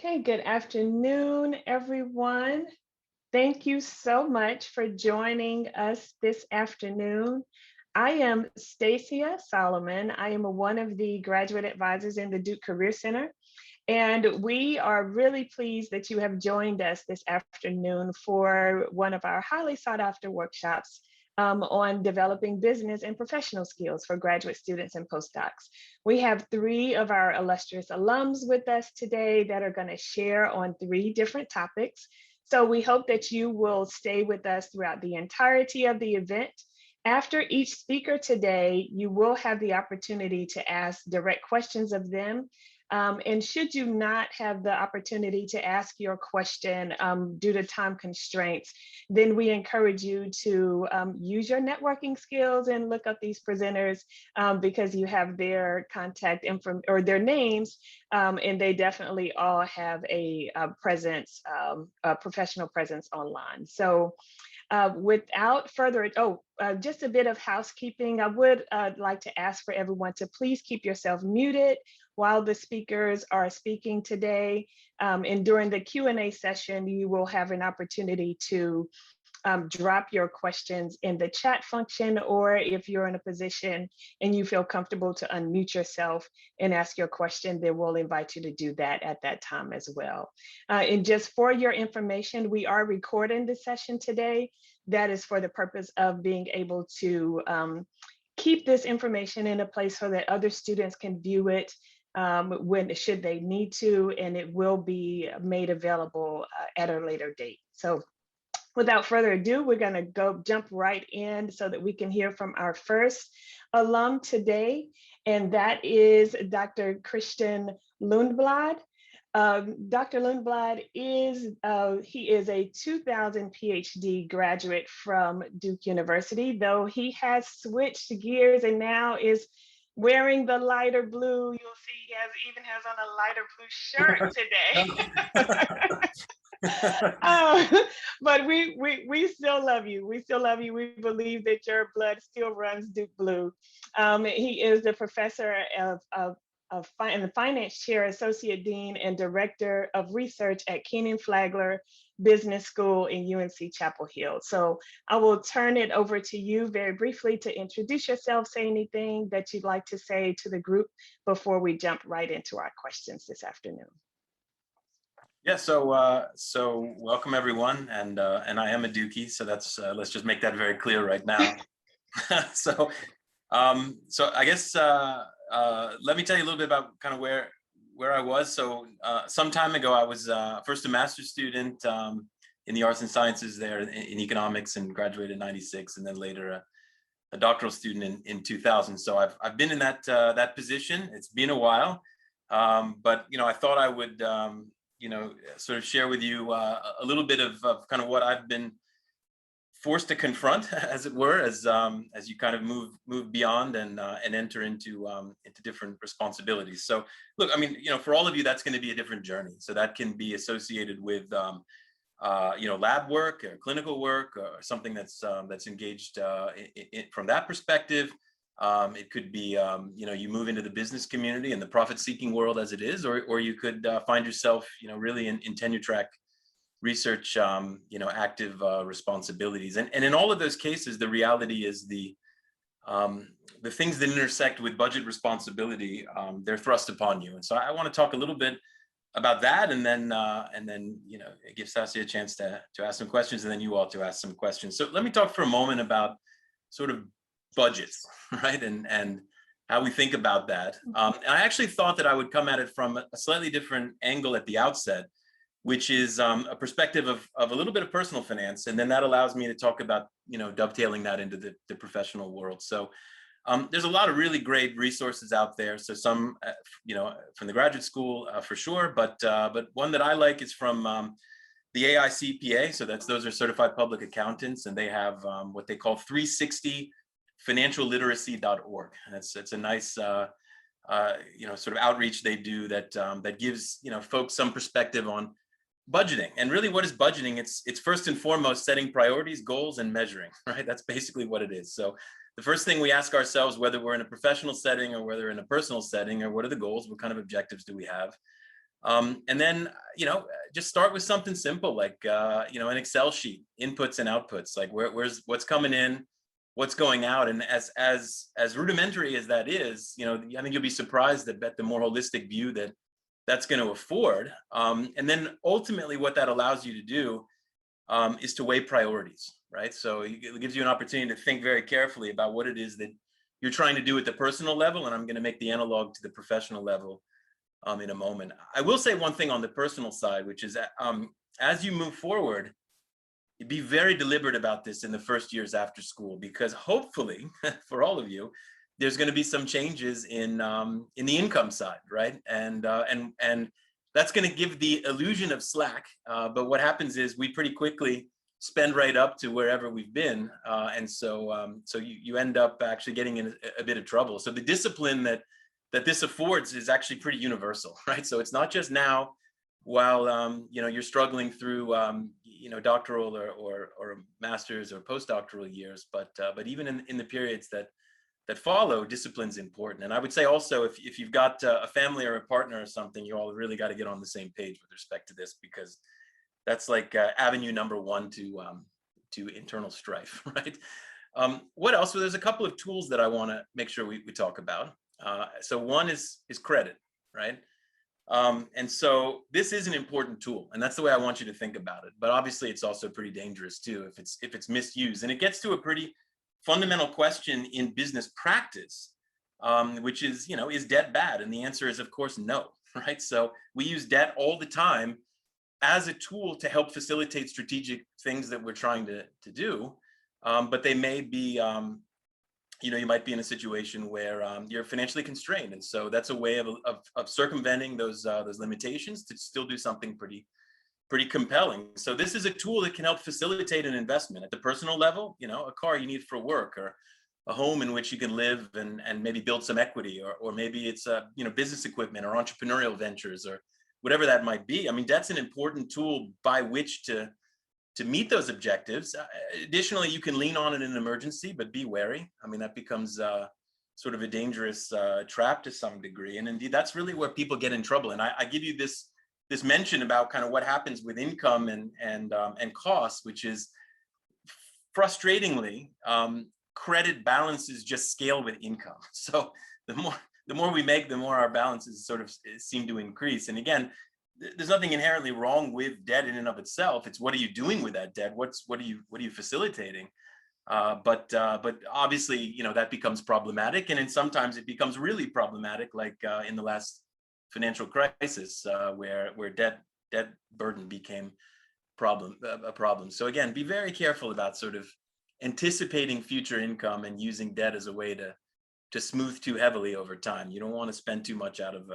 Okay, good afternoon, everyone. Thank you so much for joining us this afternoon. I am Stacia Solomon. I am one of the graduate advisors in the Duke Career Center, and we are really pleased that you have joined us this afternoon for one of our highly sought after workshops on developing business and professional skills for graduate students and postdocs. We have three of our illustrious alums with us today that are going to share on three different topics. So we hope that you will stay with us throughout the entirety of the event. After each speaker today, you will have the opportunity to ask direct questions of them. And should you not have the opportunity to ask your question due to time constraints, then we encourage you to use your networking skills and look up these presenters because you have their contact info or their names, and they definitely all have a presence, a professional presence online. So without further ado, just a bit of housekeeping. I would like to ask for everyone to please keep yourself muted while the speakers are speaking today. And during the Q&A session, you will have an opportunity to drop your questions in the chat function, or if you're in a position and you feel comfortable to unmute yourself and ask your question, then we'll invite you to do that at that time as well. And just for your information, we are recording the session today. That is for the purpose of being able to keep this information in a place so that other students can view it should they need to, and it will be made available at a later date. So without further ado, we're going to jump right in so that we can hear from our first alum today, and that is Dr. Christian Lundblad. Dr. Lundblad is a 2000 Ph.D. graduate from Duke University, though he has switched gears and now is wearing the lighter blue. You'll see he even has on a lighter blue shirt today. But we still love you. We still love you. We believe that your blood still runs Duke Blue. He is the professor and the finance chair, associate dean, and director of research at Kenan-Flagler Business School in UNC Chapel Hill. So I will turn it over to you very briefly to introduce yourself, say anything that you'd like to say to the group before we jump right into our questions this afternoon. Yeah, so welcome everyone, and I am a Dookie, so that's let's just make that very clear right now. so I guess let me tell you a little bit about kind of where I was. So some time ago, I was first a master's student in the arts and sciences there in economics, and graduated in '96, and then later a doctoral student in 2000. So I've been in that position. It's been a while, but I thought I would sort of share with you a little bit of kind of what I've been forced to confront, as it were, as you kind of move beyond and enter into different responsibilities. So look, I mean, for all of you, that's going to be a different journey. So that can be associated with lab work or clinical work or something that's engaged from that perspective. It could be, you move into the business community and the profit-seeking world as it is, or you could find yourself, really in tenure track research, active responsibilities. And in all of those cases, the reality is the things that intersect with budget responsibility, they're thrust upon you. And so I want to talk a little bit about that, and then give Sassy a chance to ask some questions, and then you all to ask some questions. So let me talk for a moment about sort of budgets, right? And how we think about that. And I actually thought that I would come at it from a slightly different angle at the outset, which is a perspective of a little bit of personal finance. And then that allows me to talk about, dovetailing that into the professional world. So there's a lot of really great resources out there. So some, from the graduate school for sure, but one that I like is from the AICPA. So those are certified public accountants, and they have what they call 360 financialliteracy.org. And it's a nice, sort of outreach they do that gives, folks some perspective on budgeting. And really, what is budgeting? It's first and foremost setting priorities, goals, and measuring, right? That's basically what it is. So the first thing we ask ourselves, whether we're in a professional setting or whether in a personal setting, or what are the goals? What kind of objectives do we have? And then, just start with something simple like, an Excel sheet, inputs and outputs, like where's what's coming in, what's going out. And as rudimentary as that is, I think you'll be surprised at the more holistic view that's going to afford. And then ultimately what that allows you to do is to weigh priorities, right? So it gives you an opportunity to think very carefully about what it is that you're trying to do at the personal level. And I'm going to make the analog to the professional level in a moment. I will say one thing on the personal side, which is as you move forward, be very deliberate about this in the first years after school, because hopefully for all of you, there's going to be some changes in the income side, right? And that's going to give the illusion of slack. But what happens is we pretty quickly spend right up to wherever we've been, and so you end up actually getting in a bit of trouble. So the discipline that this affords is actually pretty universal, right? So it's not just now while you're struggling through doctoral or master's or postdoctoral years, but even in the periods that follow, discipline's important. And I would say also, if you've got a family or a partner or something, you all really got to get on the same page with respect to this, because that's like avenue number one to internal strife, right? What else? Well, there's a couple of tools that I want to make sure we talk about. So one is credit, right? And so this is an important tool, and that's the way I want you to think about it. But obviously, it's also pretty dangerous too if it's misused. And it gets to a pretty fundamental question in business practice, which is, is debt bad? And the answer is, of course, no, right? So we use debt all the time as a tool to help facilitate strategic things that we're trying to do, but they may be you might be in a situation where you're financially constrained, and so that's a way of circumventing those limitations to still do something pretty compelling. So this is a tool that can help facilitate an investment at the personal level. A car you need for work, or a home in which you can live and maybe build some equity, or maybe it's business equipment or entrepreneurial ventures or whatever that might be. I mean, that's an important tool by which to meet those objectives. Additionally, you can lean on it in an emergency, but be wary. I mean, that becomes sort of a dangerous trap to some degree. And indeed, that's really where people get in trouble. And I give you this mention about kind of what happens with income and costs, which is frustratingly, credit balances just scale with income. So the more we make, the more our balances sort of seem to increase. And again, there's nothing inherently wrong with debt in and of itself. It's what are you doing with that debt? What are you facilitating? But obviously, that becomes problematic, and sometimes it becomes really problematic, like in the last financial crisis, where debt burden became a problem. So again, be very careful about sort of anticipating future income and using debt as a way to smooth too heavily over time. You don't want to spend too much out of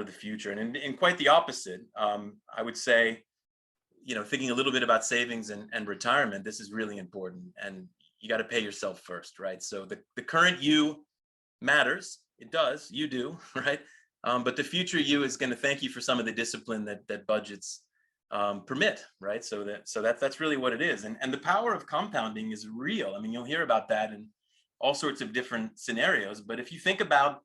the future. And in quite the opposite, I would say, thinking a little bit about savings and retirement, this is really important. And you got to pay yourself first, right? So the current you matters. It does. You do, right? But the future you is going to thank you for some of the discipline that budgets permit, right? So that's really what it is. And the power of compounding is real. I mean, you'll hear about that in all sorts of different scenarios. But if you think about,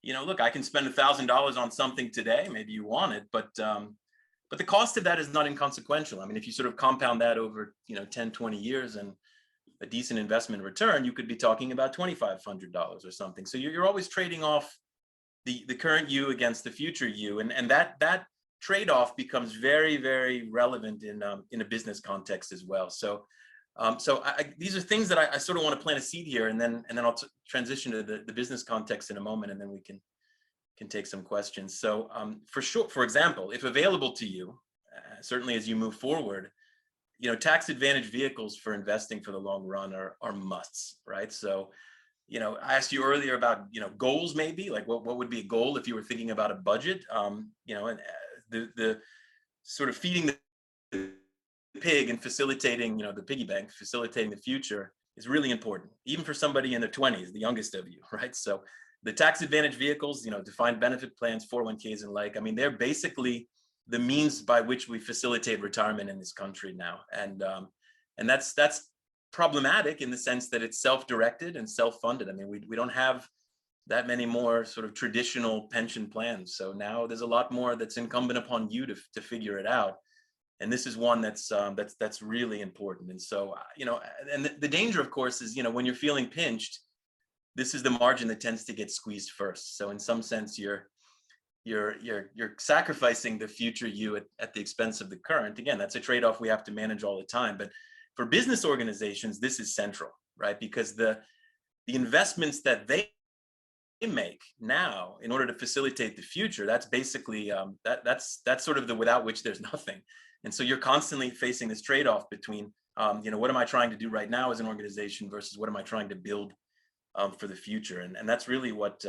look, I can spend $1,000 on something today. Maybe you want it, but the cost of that is not inconsequential. I mean, if you sort of compound that over, 10, 20 years and a decent investment return, you could be talking about $2,500 or something. So you're always trading off the current you against the future you, and that trade-off becomes very, very relevant in a business context as well. So these are things that I sort of want to plant a seed here, and then I'll transition to the business context in a moment, and then we can take some questions. So for example, if available to you, certainly as you move forward, tax advantage vehicles for investing for the long run are musts, right? So, I asked you earlier about, goals, maybe like what would be a goal if you were thinking about a budget, and the sort of feeding the pig and facilitating, the piggy bank, facilitating the future is really important, even for somebody in their 20s, the youngest of you, right? So the tax advantage vehicles, defined benefit plans, 401ks and like, I mean, they're basically the means by which we facilitate retirement in this country now. And that's problematic in the sense that it's self-directed and self-funded. I mean, we don't have that many more sort of traditional pension plans. So now there's a lot more that's incumbent upon you to figure it out. And this is one that's really important. And so, and the danger, of course, is, when you're feeling pinched, this is the margin that tends to get squeezed first. So in some sense, you're sacrificing the future you at the expense of the current. Again, that's a trade-off we have to manage all the time. But for business organizations, this is central, right? Because the investments that they make now in order to facilitate the future, that's basically that's sort of the without which there's nothing. And so you're constantly facing this trade-off between what am I trying to do right now as an organization versus what am I trying to build for the future. And that's really what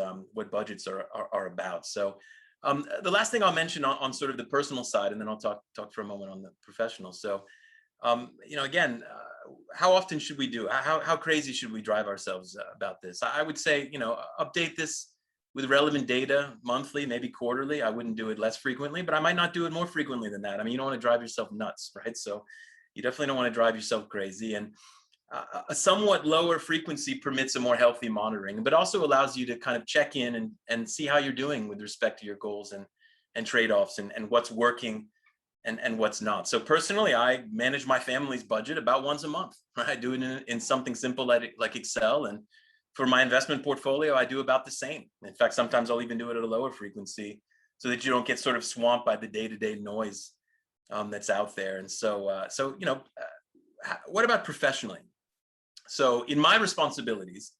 budgets are about. So the last thing I'll mention on sort of the personal side, and then I'll talk for a moment on the professional. So again, how often should we do? How crazy should we drive ourselves about this? I would say, update this with relevant data monthly, maybe quarterly. I wouldn't do it less frequently, but I might not do it more frequently than that. I mean, you don't want to drive yourself nuts, right? So you definitely don't want to drive yourself crazy. And a somewhat lower frequency permits a more healthy monitoring, but also allows you to kind of check in and see how you're doing with respect to your goals and trade-offs and what's working and what's not. So personally, I manage my family's budget about once a month, right? I do it in something simple like Excel. And for my investment portfolio, I do about the same. In fact, sometimes I'll even do it at a lower frequency so that you don't get sort of swamped by the day-to-day noise that's out there. And so, what about professionally? So in my responsibilities,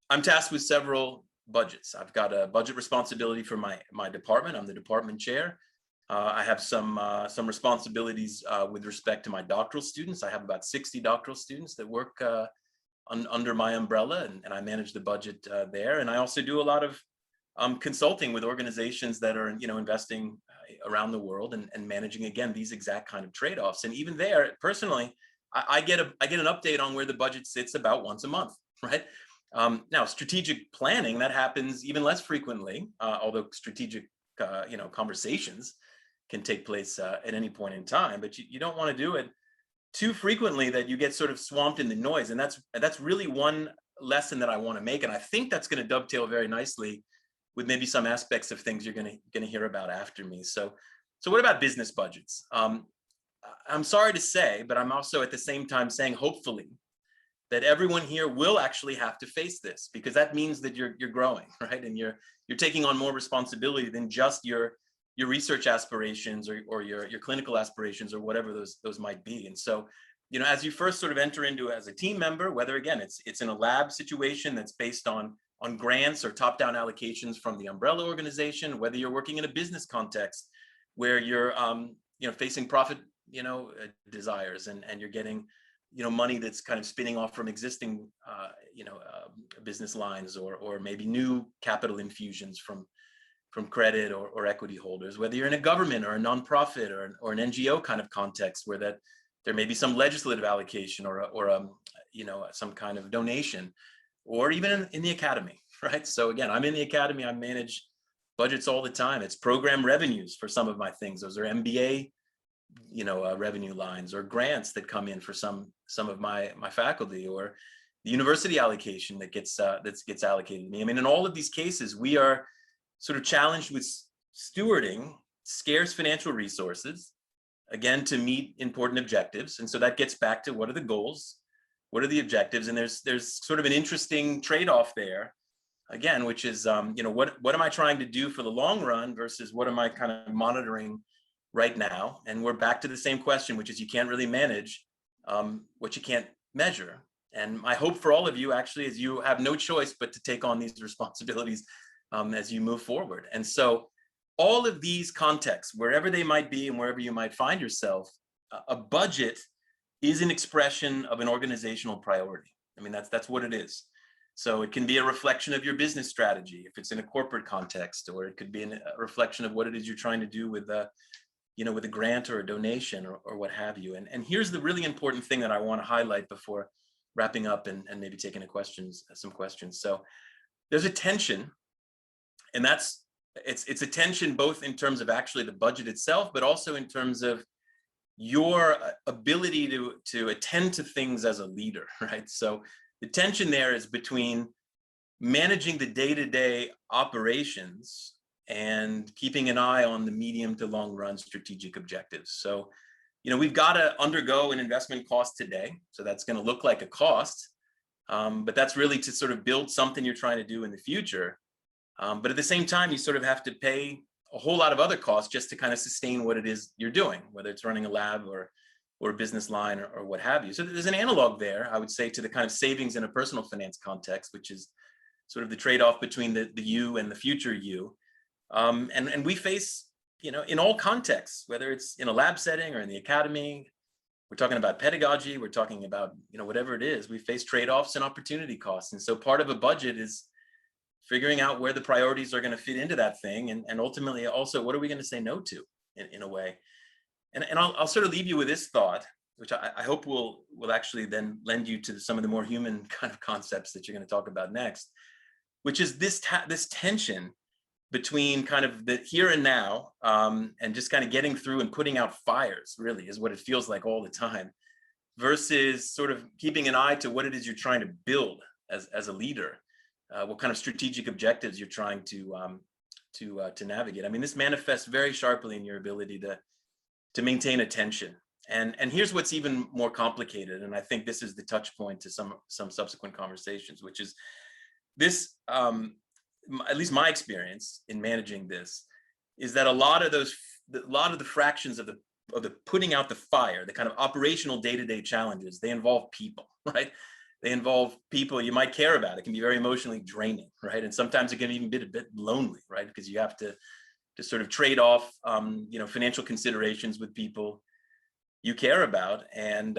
I'm tasked with several budgets. I've got a budget responsibility for my department. I'm the department chair. I have some responsibilities with respect to my doctoral students. I have about 60 doctoral students that work under my umbrella, and I manage the budget there. And I also do a lot of consulting with organizations that are, investing around the world and managing, again, these exact kind of trade-offs. And even there, personally, I get an update on where the budget sits about once a month, right? Now, strategic planning, that happens even less frequently, although strategic, conversations can take place at any point in time, but you don't want to do it too frequently that you get sort of swamped in the noise. And that's really one lesson that I want to make. And I think that's going to dovetail very nicely with maybe some aspects of things you're going to hear about after me. So what about business budgets? I'm sorry to say, but I'm also at the same time saying, hopefully, that everyone here will actually have to face this, because that means that you're growing, right? And you're taking on more responsibility than just your research aspirations or your clinical aspirations or whatever those might be. And so, as you first sort of enter into as a team member, whether again it's in a lab situation that's based on grants or top-down allocations from the umbrella organization, whether you're working in a business context where you're facing profit desires and you're getting money that's kind of spinning off from existing business lines or maybe new capital infusions from credit or equity holders, whether you're in a government or a nonprofit or an NGO kind of context where that there may be some legislative allocation or some kind of donation, or even in the academy, right? So again, I'm in the academy, I manage budgets all the time. It's program revenues for some of my things. Those are MBA revenue lines or grants that come in for some of my faculty, or the university allocation that gets allocated to me. I mean, in all of these cases, we are sort of challenged with stewarding scarce financial resources, again, to meet important objectives. And so that gets back to what are the goals, what are the objectives, and there's sort of an interesting trade-off there, again, which is what am I trying to do for the long run versus what am I kind of monitoring right now? And we're back to the same question, which is you can't really manage what you can't measure. And my hope for all of you actually is you have no choice but to take on these responsibilities as you move forward. And so all of these contexts, wherever they might be and wherever you might find yourself, a budget is an expression of an organizational priority. I mean, that's what it is. So it can be a reflection of your business strategy if it's in a corporate context, or it could be a reflection of what it is you're trying to do with with a grant or a donation or what have you. And here's the really important thing that I want to highlight before wrapping up and maybe taking some questions. So there's a tension, and it's a tension both in terms of actually the budget itself, but also in terms of your ability to attend to things as a leader, right? So the tension there is between managing the day-to-day operations and keeping an eye on the medium to long run strategic objectives. So, we've got to undergo an investment cost today. So that's going to look like a cost, but that's really to sort of build something you're trying to do in the future. But at the same time, you sort of have to pay a whole lot of other costs just to kind of sustain what it is you're doing, whether it's running a lab or a business line or what have you. So there's an analog there, I would say, to the kind of savings in a personal finance context, which is sort of the trade-off between the you and the future you. And we face, in all contexts, whether it's in a lab setting or in the academy, we're talking about pedagogy, we're talking about, whatever it is, we face trade-offs and opportunity costs. And so part of a budget is figuring out where the priorities are going to fit into that thing. And ultimately also, what are we going to say no to in a way? And I'll sort of leave you with this thought, which I hope will actually then lend you to some of the more human kind of concepts that you're going to talk about next, which is this tension between kind of the here and now, and just kind of getting through and putting out fires, really is what it feels like all the time, versus sort of keeping an eye to what it is you're trying to build as a leader, what kind of strategic objectives you're trying to navigate. I mean, this manifests very sharply in your ability to maintain attention. And here's what's even more complicated, and I think this is the touch point to some subsequent conversations, which is this, at least my experience in managing this, is that a lot of the fractions of the putting out the fire, the kind of operational day-to-day challenges, they involve people, right? They involve people you might care about. It can be very emotionally draining, right? And sometimes it can even be a bit lonely, right? Because you have to sort of trade off, financial considerations with people you care about, and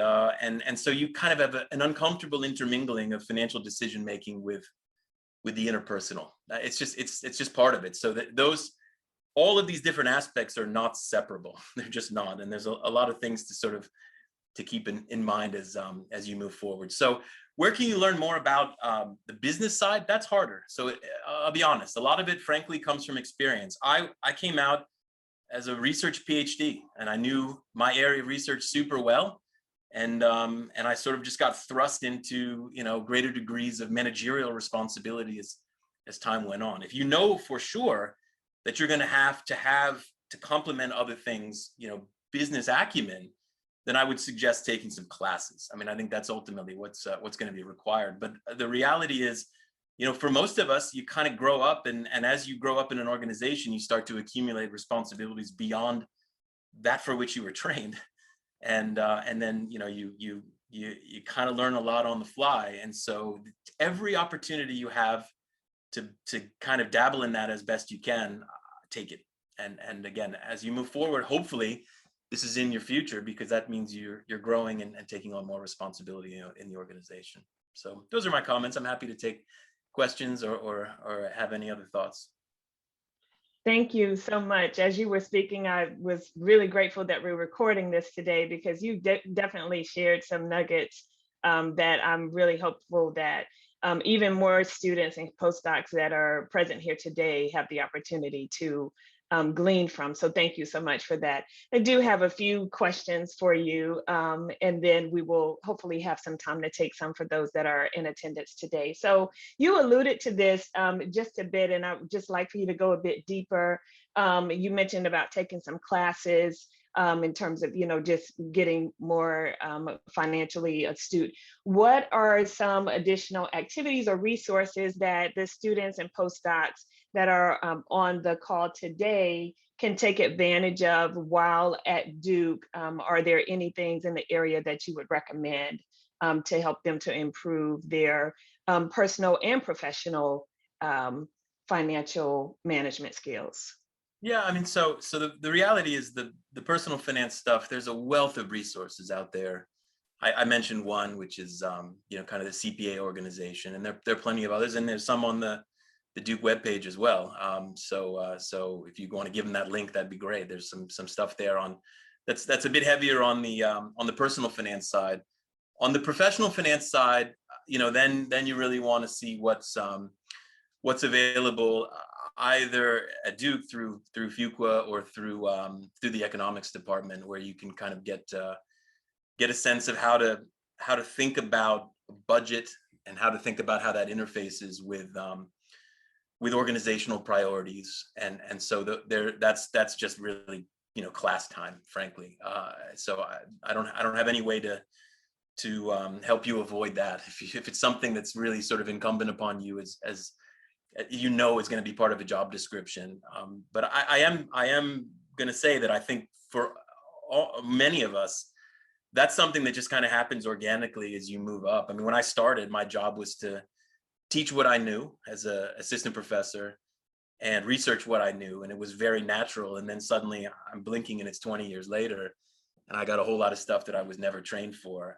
so you kind of have an uncomfortable intermingling of financial decision making with the interpersonal. It's just part of it. So that all of these different aspects are not separable. They're just not, and there's a lot of things to keep in mind as you move forward. So where can you learn more about the business side? That's harder. So I'll be honest, a lot of it, frankly, comes from experience. I came out as a research Ph.D. and I knew my area of research super well. And I sort of just got thrust into, greater degrees of managerial responsibility as time went on. If you know for sure that you're going to have to complement other things, business acumen, then I would suggest taking some classes. I mean, I think that's ultimately what's going to be required. But the reality is, for most of us, you kind of grow up, and as you grow up in an organization, you start to accumulate responsibilities beyond that for which you were trained. And then, you kind of learn a lot on the fly. And so every opportunity you have to kind of dabble in that as best you can, take it. And again, as you move forward, hopefully this is in your future, because that means you're growing and taking on more responsibility in the organization. So those are my comments. I'm happy to take questions or have any other thoughts. Thank you so much. As you were speaking, I was really grateful that we're recording this today, because you definitely shared some nuggets that I'm really hopeful that even more students and postdocs that are present here today have the opportunity to glean from. So thank you so much for that. I do have a few questions for you, and then we will hopefully have some time to take some for those that are in attendance today. So you alluded to this just a bit, and I would just like for you to go a bit deeper. You mentioned about taking some classes in terms of, just getting more financially astute. What are some additional activities or resources that the students and postdocs that are on the call today can take advantage of while at Duke? Are there any things in the area that you would recommend to help them to improve their personal and professional financial management skills? Yeah, I mean, so the reality is the personal finance stuff, there's a wealth of resources out there. I mentioned one, which is, kind of the CPA organization, and there are plenty of others, and there's some on the Duke webpage as well. So if you want to give them that link, that'd be great. There's some stuff there that's a bit heavier on the personal finance side. On the professional finance side, then you really want to see what's available either at Duke through Fuqua or through the economics department, where you can kind of get a sense of how to think about budget how to think about how that interfaces with organizational priorities. And so that's just really, class time, frankly. So I don't have any way to help you avoid that. If it's something that's really sort of incumbent upon you as is going to be part of a job description. But I am going to say that I think for many of us, that's something that just kind of happens organically as you move up. I mean, when I started, my job was to teach what I knew as an assistant professor and research what I knew. And it was very natural. And then suddenly I'm blinking and it's 20 years later, and I got a whole lot of stuff that I was never trained for.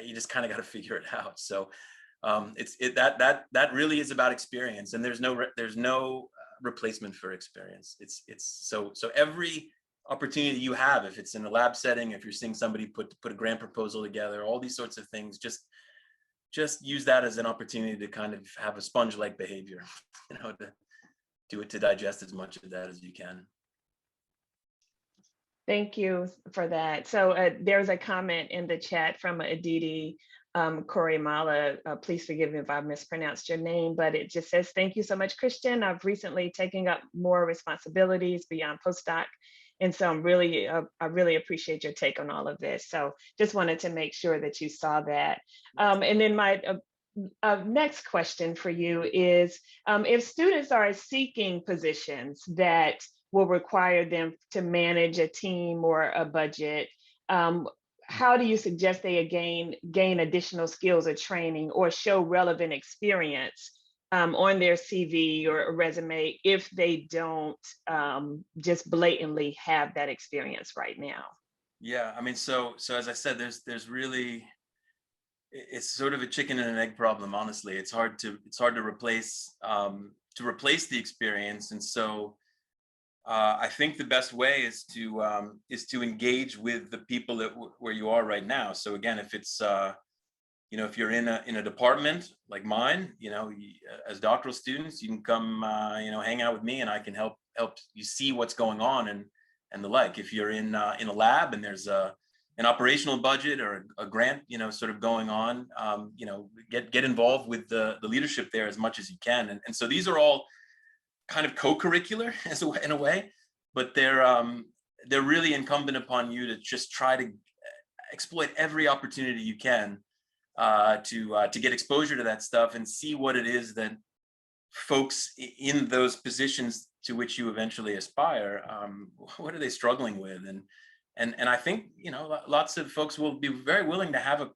You just kind of got to figure it out. So that really is about experience, and there's no replacement for experience. So every opportunity you have, if it's in a lab setting, if you're seeing somebody put a grant proposal together, all these sorts of things, just use that as an opportunity to kind of have a sponge-like behavior, to digest as much of that as you can. Thank you for that. So there's a comment in the chat from Aditi Korimala. Please forgive me if I mispronounced your name, but it just says, thank you so much, Christian. I've recently taken up more responsibilities beyond postdoc. And so I really appreciate your take on all of this. So just wanted to make sure that you saw that. And then my next question for you is, if students are seeking positions that will require them to manage a team or a budget, how do you suggest they gain additional skills or training or show relevant experience on their CV or resume if they don't just blatantly have that experience right now? Yeah, I mean, so as I said, there's really, it's sort of a chicken and an egg problem. Honestly, it's hard to replace the experience, and so I think the best way is to engage with the people where you are right now. So again, if it's if you're in a department like mine, as doctoral students, you can come hang out with me, and I can help you see what's going on and the like. If you're in a lab and there's an operational budget or a grant, sort of going on, get involved with the leadership there as much as you can. And so these are all kind of co-curricular in a way, but they're really incumbent upon you to just try to exploit every opportunity you can to get exposure to that stuff and see what it is that folks in those positions to which you eventually aspire, what are they struggling with? And I think, lots of folks will be very willing to have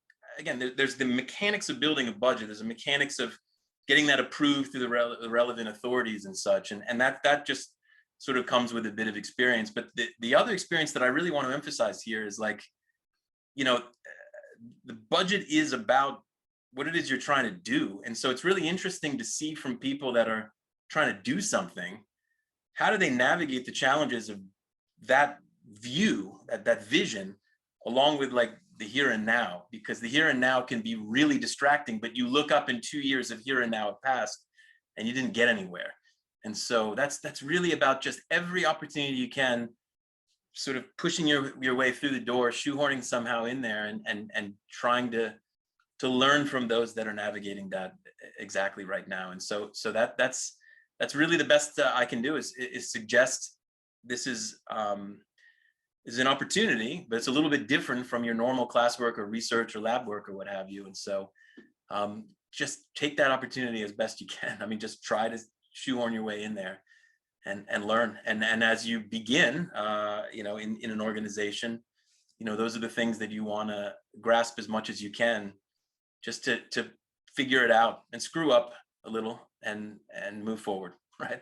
there's the mechanics of building a budget. There's the mechanics of getting that approved through the relevant authorities and such. And that just sort of comes with a bit of experience. But the other experience that I really want to emphasize here is the budget is about what it is you're trying to do. And so it's really interesting to see from people that are trying to do something, how do they navigate the challenges of that view, that vision, along with the here and now, because the here and now can be really distracting, but you look up and 2 years of here and now have passed and you didn't get anywhere. And so that's really about just every opportunity you can, sort of pushing your way through the door, shoehorning somehow in there, and trying to learn from those that are navigating that exactly right now. And so that's really the best I can do is suggest this is an opportunity, but it's a little bit different from your normal classwork or research or lab work or what have you. And so just take that opportunity as best you can. I mean, just try to shoehorn your way in there and learn. And as you begin, in an organization, those are the things that you want to grasp as much as you can, just to figure it out and screw up a little and move forward, right?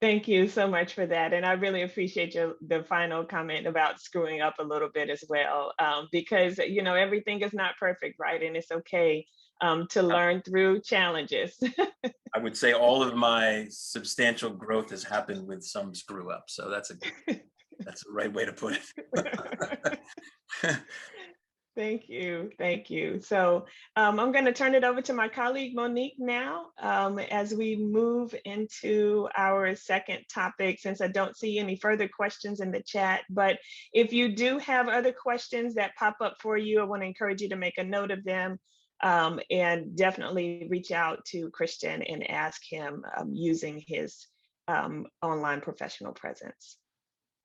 Thank you so much for that. And I really appreciate the final comment about screwing up a little bit as well, because, everything is not perfect, right? And it's okay to learn through challenges. I would say all of my substantial growth has happened with some screw up. So that's the right way to put it. Thank you. Thank you. So I'm going to turn it over to my colleague Monique now as we move into our second topic, since I don't see any further questions in the chat. But if you do have other questions that pop up for you, I want to encourage you to make a note of them and definitely reach out to Christian and ask him using his online professional presence.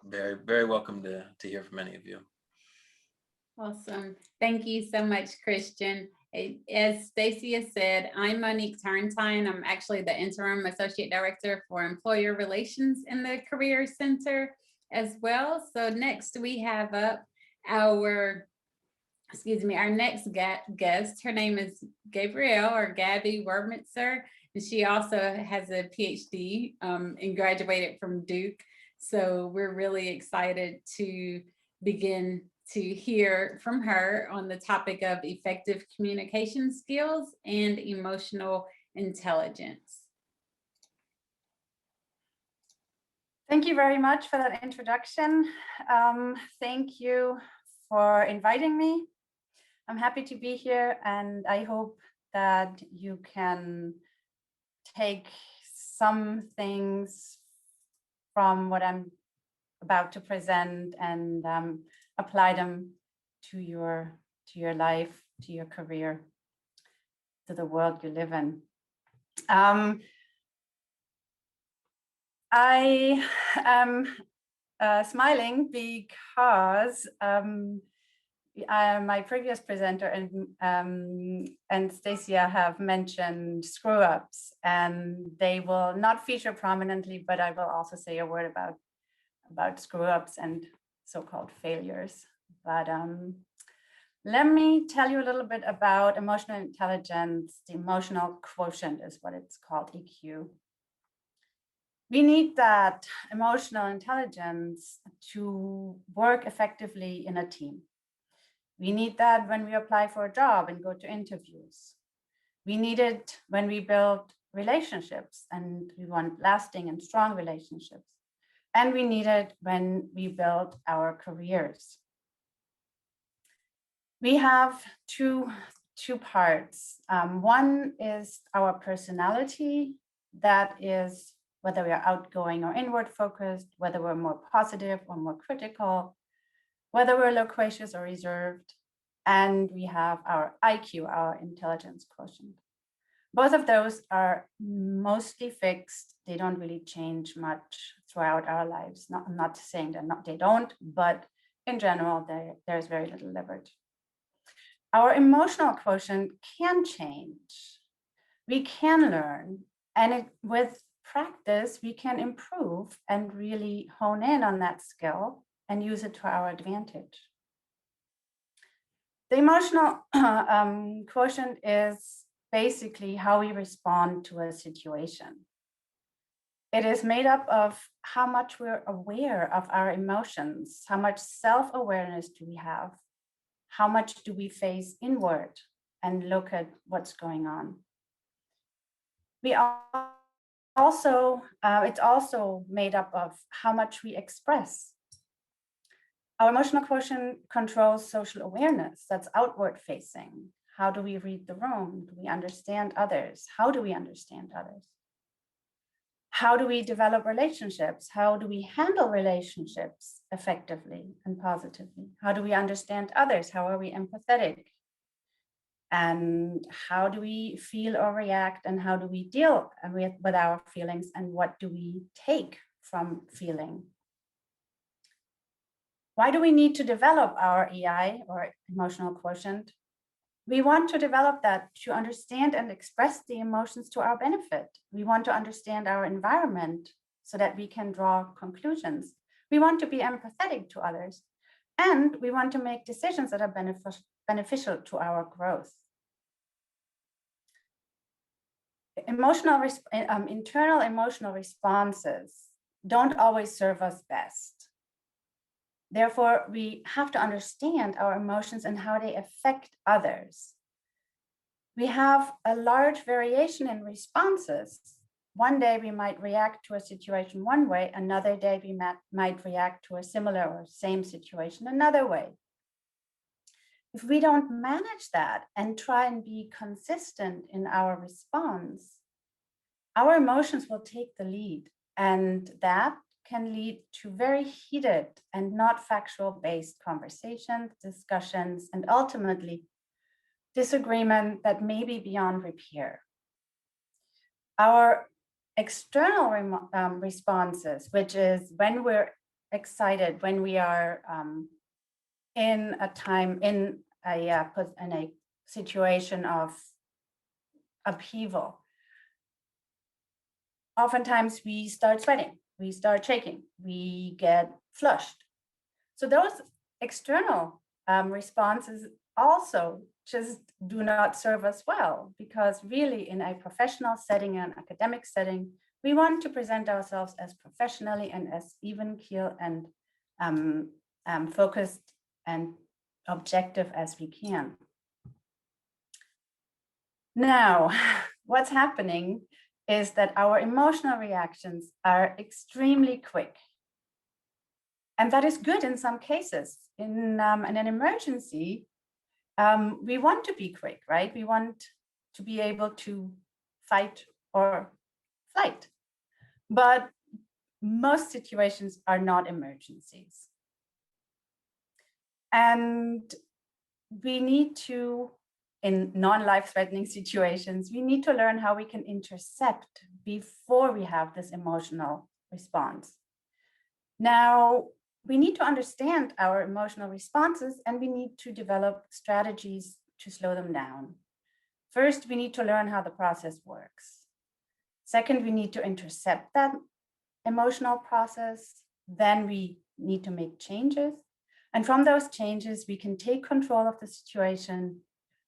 Very, very welcome to hear from any of you. Awesome. Thank you so much, Christian. As Stacia said, I'm Monique Turntine. I'm actually the interim associate director for employer relations in the Career Center as well. So next we have up our next guest. Her name is Gabrielle, or Gabby Wermitzer, and she also has a PhD and graduated from Duke. So we're really excited to begin to hear from her on the topic of effective communication skills and emotional intelligence. Thank you very much for that introduction. Thank you for inviting me. I'm happy to be here, and I hope that you can take some things from what I'm about to present and apply them to your life, to your career, to the world you live in. I am smiling because my previous presenter and Stacia have mentioned screw-ups, and they will not feature prominently, but I will also say a word about screw-ups and so-called failures. But let me tell you a little bit about emotional intelligence. The emotional quotient is what it's called, EQ. We need that emotional intelligence to work effectively in a team. We need that when we apply for a job and go to interviews. We need it when we build relationships and we want lasting and strong relationships. And we need it when we build our careers. We have two parts. One is our personality, that is whether we are outgoing or inward focused, whether we're more positive or more critical, whether we're loquacious or reserved. And we have our IQ, our intelligence quotient. Both of those are mostly fixed. They don't really change much throughout our lives. I'm not saying they don't, but in general, there's very little leverage. Our emotional quotient can change. We can learn, and with practice, we can improve and really hone in on that skill and use it to our advantage. The emotional quotient is basically how we respond to a situation. It is made up of how much we're aware of our emotions, how much self-awareness do we have, how much do we face inward and look at what's going on. It's also made up of how much we express. Our emotional quotient controls social awareness, that's outward facing. How do we read the room? Do we understand others? How do we understand others? How do we develop relationships? How do we handle relationships effectively and positively? How do we understand others? How are we empathetic? And how do we feel or react? And how do we deal with our feelings? And what do we take from feeling? Why do we need to develop our EI, or emotional quotient? We want to develop that to understand and express the emotions to our benefit. We want to understand our environment so that we can draw conclusions. We want to be empathetic to others, and we want to make decisions that are beneficial to our growth. Internal emotional responses don't always serve us best. Therefore, we have to understand our emotions and how they affect others. We have a large variation in responses. One day we might react to a situation one way, another day we might react to a similar or same situation another way. if we don't manage that and try and be consistent in our response, our emotions will take the lead, and that can lead to very heated and not factual-based conversations, discussions, and ultimately disagreement that may be beyond repair. Our external responses, which is when we're excited, when we are in a situation of upheaval, oftentimes we start sweating, we start shaking, we get flushed. So those external responses also just do not serve us well, because really in a professional setting, an academic setting, we want to present ourselves as professionally and as even keel and focused and objective as we can. Now, what's happening is that our emotional reactions are extremely quick. And that is good in some cases. In an emergency, we want to be quick, right? We want to be able to fight or flight. But most situations are not emergencies. And we need to, in non-life-threatening situations, we need to learn how we can intercept before we have this emotional response. Now, we need to understand our emotional responses, and we need to develop strategies to slow them down. First, we need to learn how the process works. Second, we need to intercept that emotional process. Then we need to make changes. And from those changes, we can take control of the situation.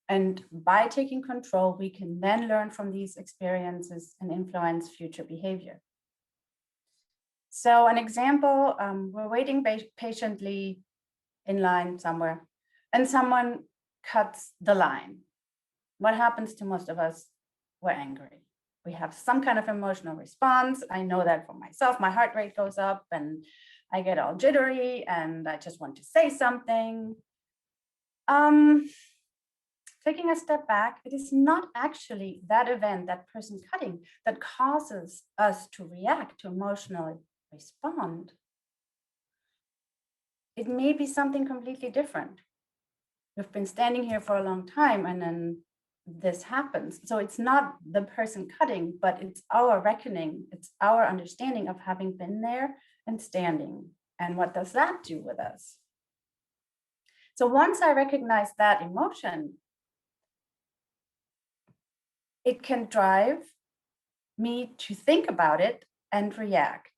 And by taking control, we can then learn from these experiences and influence future behavior. So an example, we're waiting patiently in line somewhere, and someone cuts the line. What happens to most of us? We're angry. We have some kind of emotional response. I know that for myself. My heart rate goes up and I get all jittery and I just want to say something. Taking a step back, it is not actually that event, that person cutting, that causes us to react, to emotionally respond. It may be something completely different. We've been standing here for a long time and then this happens. So it's not the person cutting, but it's our reckoning, it's our understanding of having been there and standing. And what does that do with us? So once I recognize that emotion, it can drive me to think about it and react.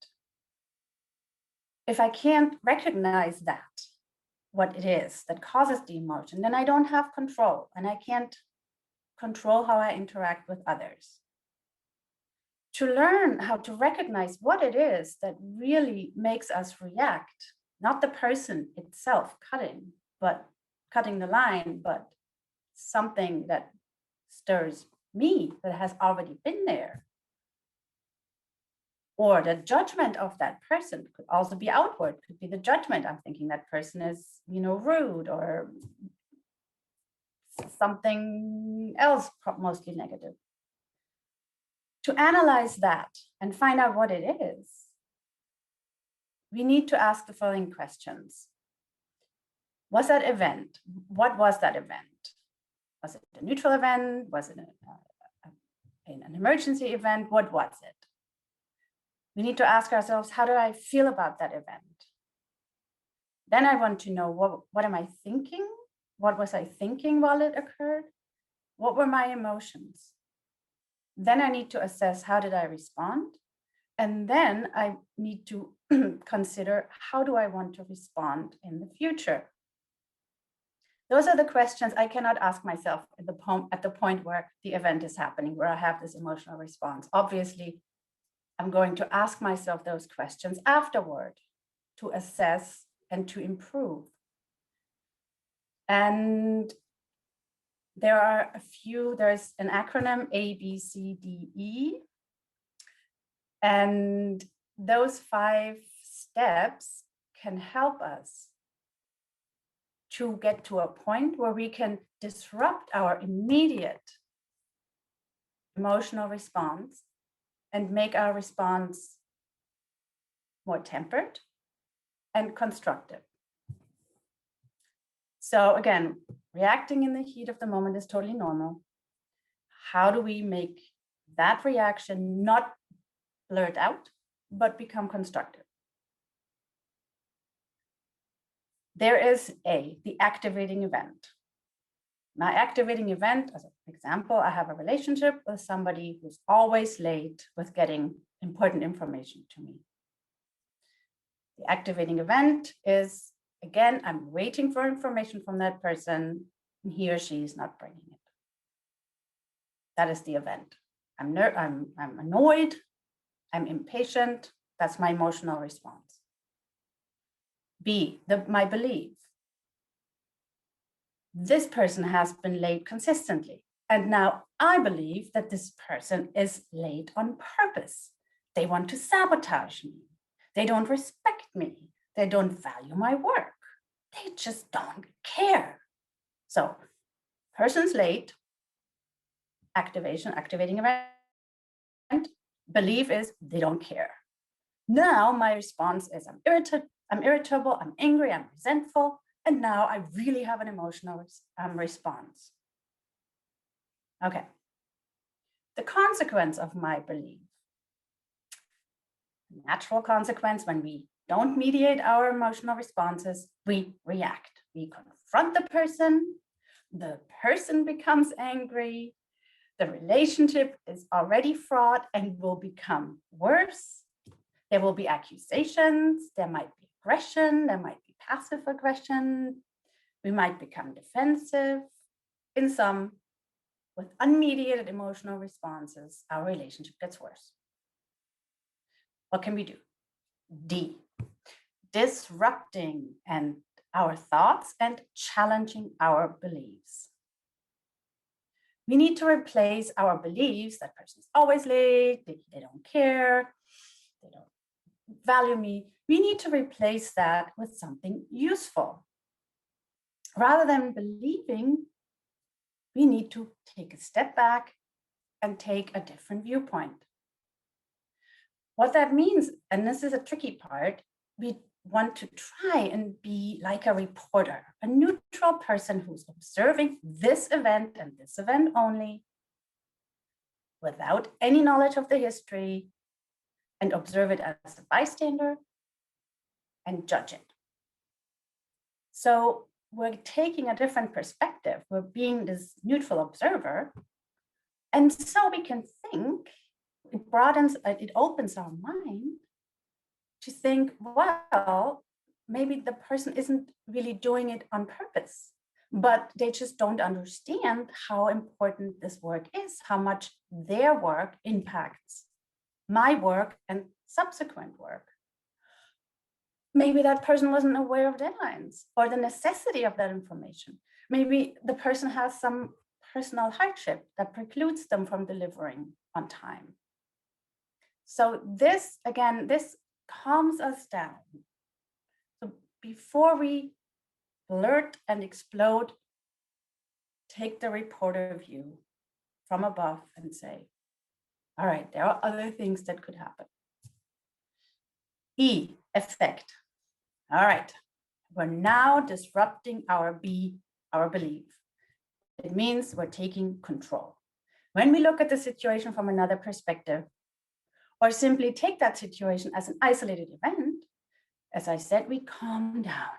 If I can't recognize that, what it is that causes the emotion, then I don't have control and I can't control how I interact with others. To learn how to recognize what it is that really makes us react, not the person itself cutting the line, but something that stirs me that has already been there. Or the judgment of that person could also be outward, could be the judgment. I'm thinking that person is, rude or something else, mostly negative. To analyze that and find out what it is, we need to ask the following questions. Was that event? What was that event? Was it a neutral event? Was it an emergency event? What was it? We need to ask ourselves, how do I feel about that event? Then I want to know, what am I thinking? What was I thinking while it occurred? What were my emotions? Then I need to assess, how did I respond? And then I need to consider, how do I want to respond in the future? Those are the questions I cannot ask myself at the point where the event is happening, where I have this emotional response. Obviously, I'm going to ask myself those questions afterward to assess and to improve. And there's an acronym A, B, C, D, E. And those 5 steps can help us to get to a point where we can disrupt our immediate emotional response and make our response more tempered and constructive. So again, reacting in the heat of the moment is totally normal. How do we make that reaction not blurt out, but become constructive? There is the activating event. My activating event, as an example, I have a relationship with somebody who's always late with getting important information to me. The activating event is, again, I'm waiting for information from that person, and he or she is not bringing it. That is the event. I'm annoyed, I'm impatient. That's my emotional response. B, my belief. This person has been late consistently, and now I believe that this person is late on purpose. They want to sabotage me. They don't respect me. They don't value my work. They just don't care. So, person's late, activating event, belief is they don't care. Now my response is I'm irritable, I'm angry, I'm resentful, and now I really have an emotional response. Okay. The consequence of my belief, natural consequence when we don't mediate our emotional responses, we react. We confront the person becomes angry, the relationship is already fraught and will become worse. There will be accusations, there might be aggression, there might be passive aggression. We might become defensive. In sum, with unmediated emotional responses, our relationship gets worse. What can we do? D, disrupting our thoughts and challenging our beliefs. We need to replace our beliefs that person is always late, they don't care, they don't value me. We need to replace that with something useful. Rather than believing, we need to take a step back and take a different viewpoint. What that means, and this is a tricky part, we want to try and be like a reporter, a neutral person who's observing this event and this event only, without any knowledge of the history, and observe it as a bystander and judge it. So we're taking a different perspective. We're being this neutral observer. And so we can think, it opens our mind to think, well, maybe the person isn't really doing it on purpose, but they just don't understand how important this work is, how much their work impacts my work and subsequent work. Maybe that person wasn't aware of deadlines or the necessity of that information. Maybe the person has some personal hardship that precludes them from delivering on time. So this calms us down. So before we blurt and explode, take the reporter view from above and say, all right, there are other things that could happen. E, effect. All right, we're now disrupting our belief. It means we're taking control. When we look at the situation from another perspective, or simply take that situation as an isolated event, as I said, we calm down.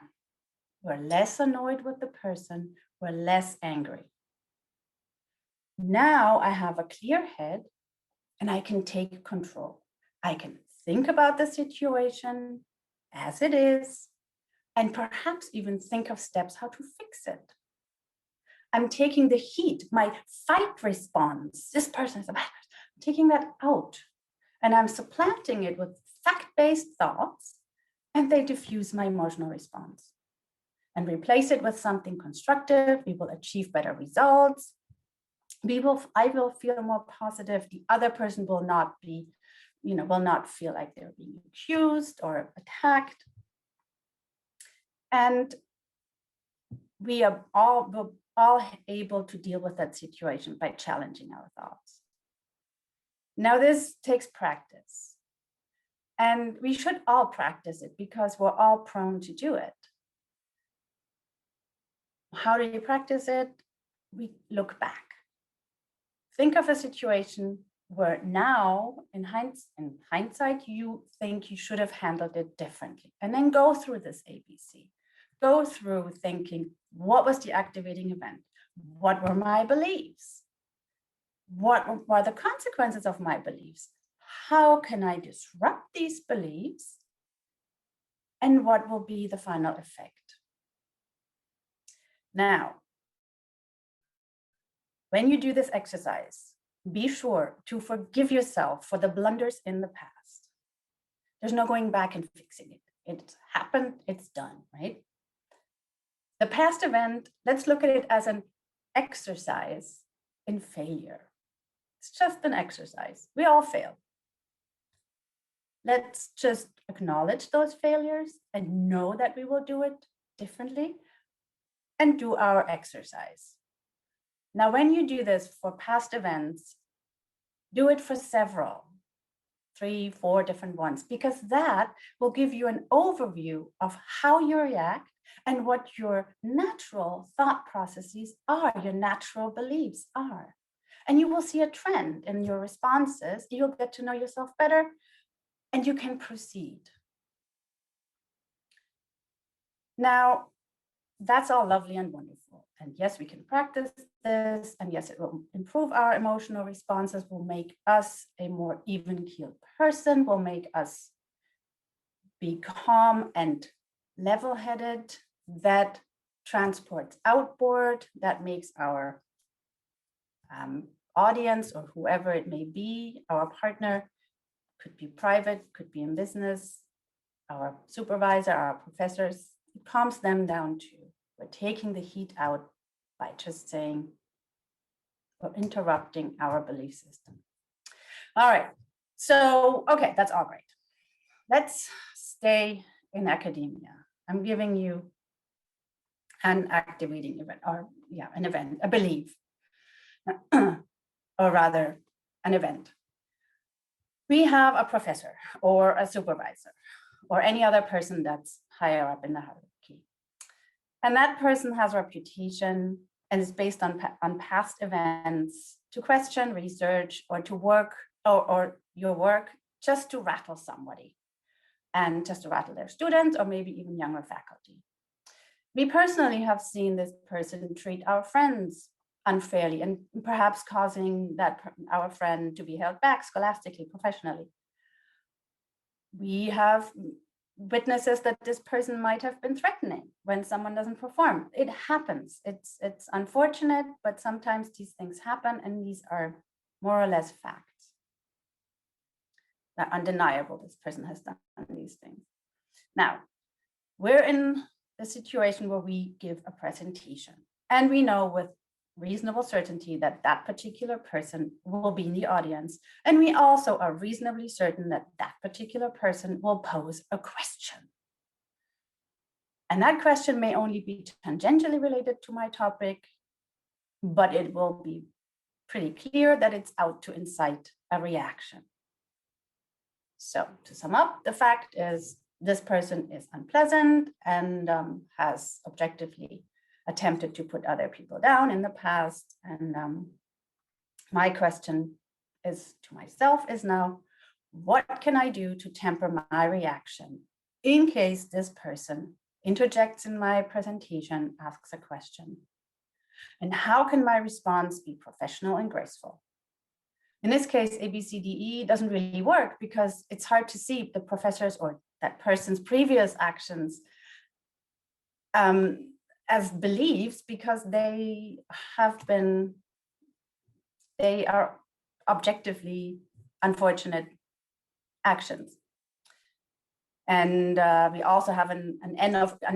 We're less annoyed with the person, we're less angry. Now I have a clear head and I can take control. I can think about the situation as it is, and perhaps even think of steps how to fix it. I'm taking the heat, my fight response, this person is a bad person, I'm taking that out, and I'm supplanting it with fact-based thoughts, and they diffuse my emotional response. And replace it with something constructive, we will achieve better results. I will feel more positive. The other person will not feel like they're being accused or attacked. And we're all able to deal with that situation by challenging our thoughts. Now, this takes practice. And we should all practice it because we're all prone to do it. How do you practice it? We look back. Think of a situation where now, in hindsight, you think you should have handled it differently. And then go through this ABC. Go through thinking, what was the activating event? What were my beliefs? What were the consequences of my beliefs? How can I disrupt these beliefs? And what will be the final effect? Now, when you do this exercise, be sure to forgive yourself for the blunders in the past. There's no going back and fixing it. It's happened, it's done, right? The past event, let's look at it as an exercise in failure. It's just an exercise. We all fail. Let's just acknowledge those failures and know that we will do it differently and do our exercise. Now, when you do this for past events, do it for several, 3, 4 different ones, because that will give you an overview of how you react and what your natural thought processes are, your natural beliefs are. And you will see a trend in your responses. You'll get to know yourself better and you can proceed. Now, that's all lovely and wonderful. And yes, we can practice this. And yes, it will improve our emotional responses, will make us a more even-keeled person, will make us be calm and level-headed. That transports outward, that makes our audience or whoever it may be, our partner, could be private, could be in business, our supervisor, our professors, it calms them down too. We're taking the heat out by just saying or interrupting our belief system. All right, so, okay, that's all great. Let's stay in academia. I'm giving you an activating event, or an event, a belief, or rather an event. We have a professor or a supervisor or any other person that's higher up in the hierarchy. And that person has a reputation and is based on past events to question, research, or to work or your work just to rattle somebody and just to rattle their students or maybe even younger faculty. We personally have seen this person treat our friends unfairly and perhaps causing our friend to be held back scholastically, professionally. We have witnesses that this person might have been threatening when someone doesn't perform. It happens. It's unfortunate, but sometimes these things happen, and these are more or less facts. They're undeniable. This person has done these things. Now, we're in a situation where we give a presentation, and we know with reasonable certainty that that particular person will be in the audience. And we also are reasonably certain that that particular person will pose a question. And that question may only be tangentially related to my topic, but it will be pretty clear that it's out to incite a reaction. So to sum up, the fact is this person is unpleasant and has objectively attempted to put other people down in the past. And my question is to myself is now, what can I do to temper my reaction in case this person interjects in my presentation, asks a question? And how can my response be professional and graceful? In this case, ABCDE doesn't really work because it's hard to see the professor's or that person's previous actions as beliefs, because they are objectively unfortunate actions. And we also have an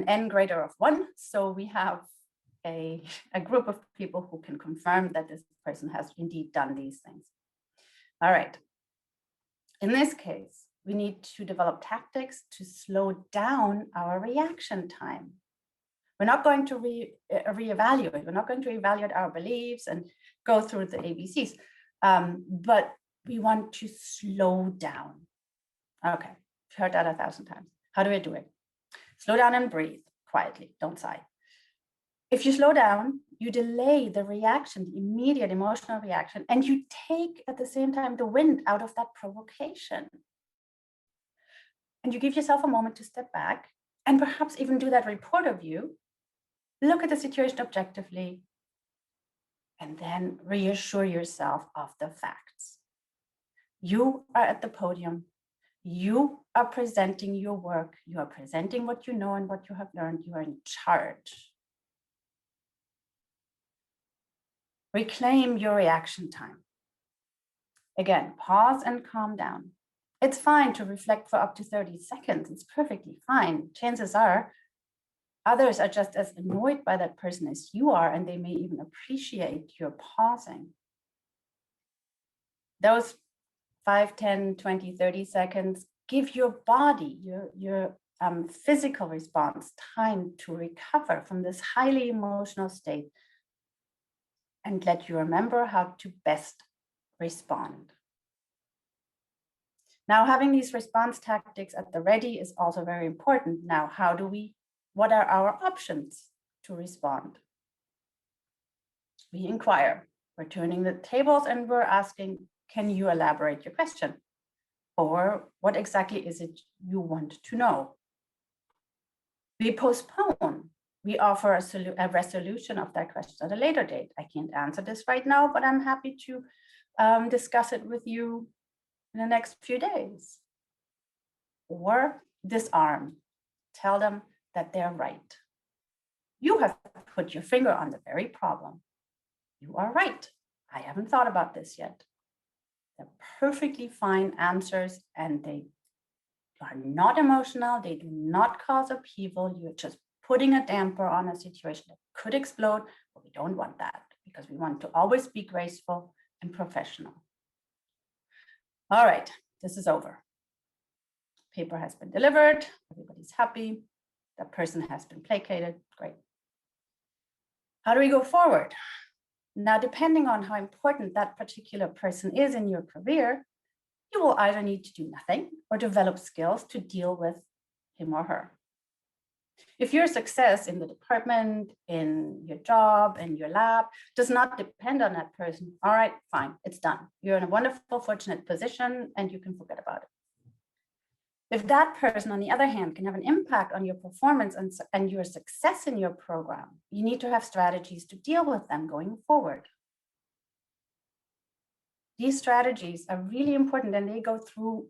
N greater of 1. So we have a group of people who can confirm that this person has indeed done these things. All right. In this case, we need to develop tactics to slow down our reaction time. We're not going to reevaluate. We're not going to evaluate our beliefs and go through the ABCs, but we want to slow down. Okay, I've heard that 1,000 times. How do I do it? Slow down and breathe quietly, don't sigh. If you slow down, you delay the reaction, the immediate emotional reaction, and you take at the same time the wind out of that provocation. And you give yourself a moment to step back and perhaps even do that report of you, look at the situation objectively, and then reassure yourself of the facts. You are at the podium. You are presenting your work. You are presenting what you know and what you have learned. You are in charge. Reclaim your reaction time. Again, pause and calm down. It's fine to reflect for up to 30 seconds. It's perfectly fine. Chances are others are just as annoyed by that person as you are, and they may even appreciate your pausing. Those 5, 10, 20, 30 seconds give your body, your physical response time to recover from this highly emotional state and let you remember how to best respond. Now, having these response tactics at the ready is also very important. Now, what are our options to respond? We inquire. We're turning the tables and we're asking, can you elaborate your question? Or what exactly is it you want to know? We postpone. We offer a resolution of that question at a later date. I can't answer this right now, but I'm happy to discuss it with you in the next few days. Or disarm. Tell them that they're right. You have put your finger on the very problem. You are right. I haven't thought about this yet. They're perfectly fine answers, and they are not emotional. They do not cause upheaval. You're just putting a damper on a situation that could explode, but we don't want that because we want to always be graceful and professional. All right, this is over. Paper has been delivered. Everybody's happy. That person has been placated. Great. How do we go forward? Now, depending on how important that particular person is in your career, you will either need to do nothing or develop skills to deal with him or her. If your success in the department, in your job, in your lab does not depend on that person, all right, fine, it's done. You're in a wonderful, fortunate position and you can forget about it. If that person, on the other hand, can have an impact on your performance and your success in your program, you need to have strategies to deal with them going forward. These strategies are really important and they go through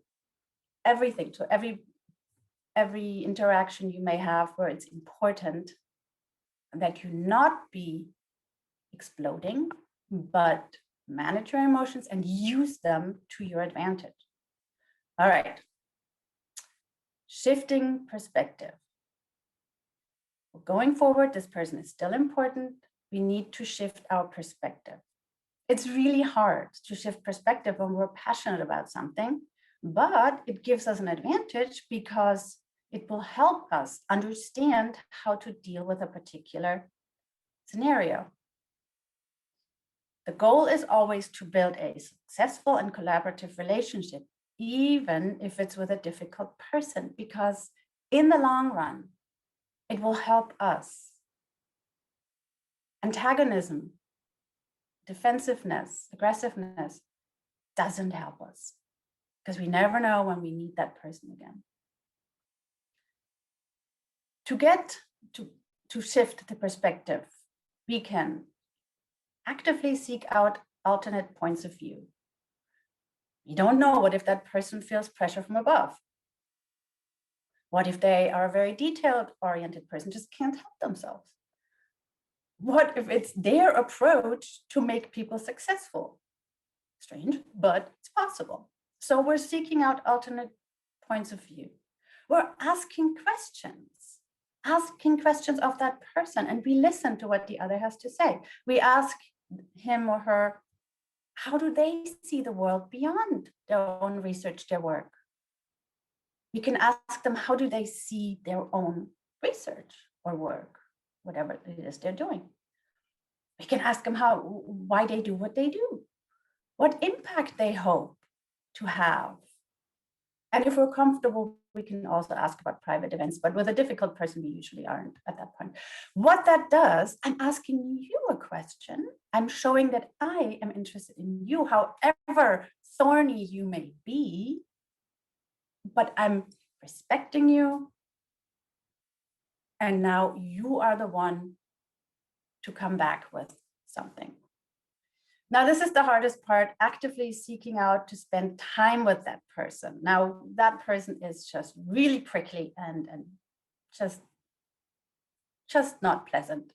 everything. So every interaction you may have where it's important that you not be exploding, but manage your emotions and use them to your advantage. All right. Shifting perspective. Going forward, this person is still important. We need to shift our perspective. It's really hard to shift perspective when we're passionate about something, but it gives us an advantage because it will help us understand how to deal with a particular scenario. The goal is always to build a successful and collaborative relationship, even if it's with a difficult person, because in the long run, it will help us. Antagonism, defensiveness, aggressiveness doesn't help us because we never know when we need that person again. To shift the perspective, we can actively seek out alternate points of view. You don't know what if that person feels pressure from above. What if they are a very detailed-oriented person, just can't help themselves? What if it's their approach to make people successful? Strange, but it's possible. So we're seeking out alternate points of view. We're asking questions of that person, and we listen to what the other has to say. We ask him or her, how do they see the world beyond their own research, their work? We can ask them, how do they see their own research or work? whatever it is they're doing. We can ask them why they do what they do, what impact they hope to have. And if we're comfortable, we can also ask about private events, but with a difficult person, we usually aren't at that point. What that does, I'm asking you a question. I'm showing that I am interested in you, however thorny you may be, but I'm respecting you. And now you are the one to come back with something. Now, this is the hardest part, actively seeking out to spend time with that person. Now, that person is just really prickly and just not pleasant.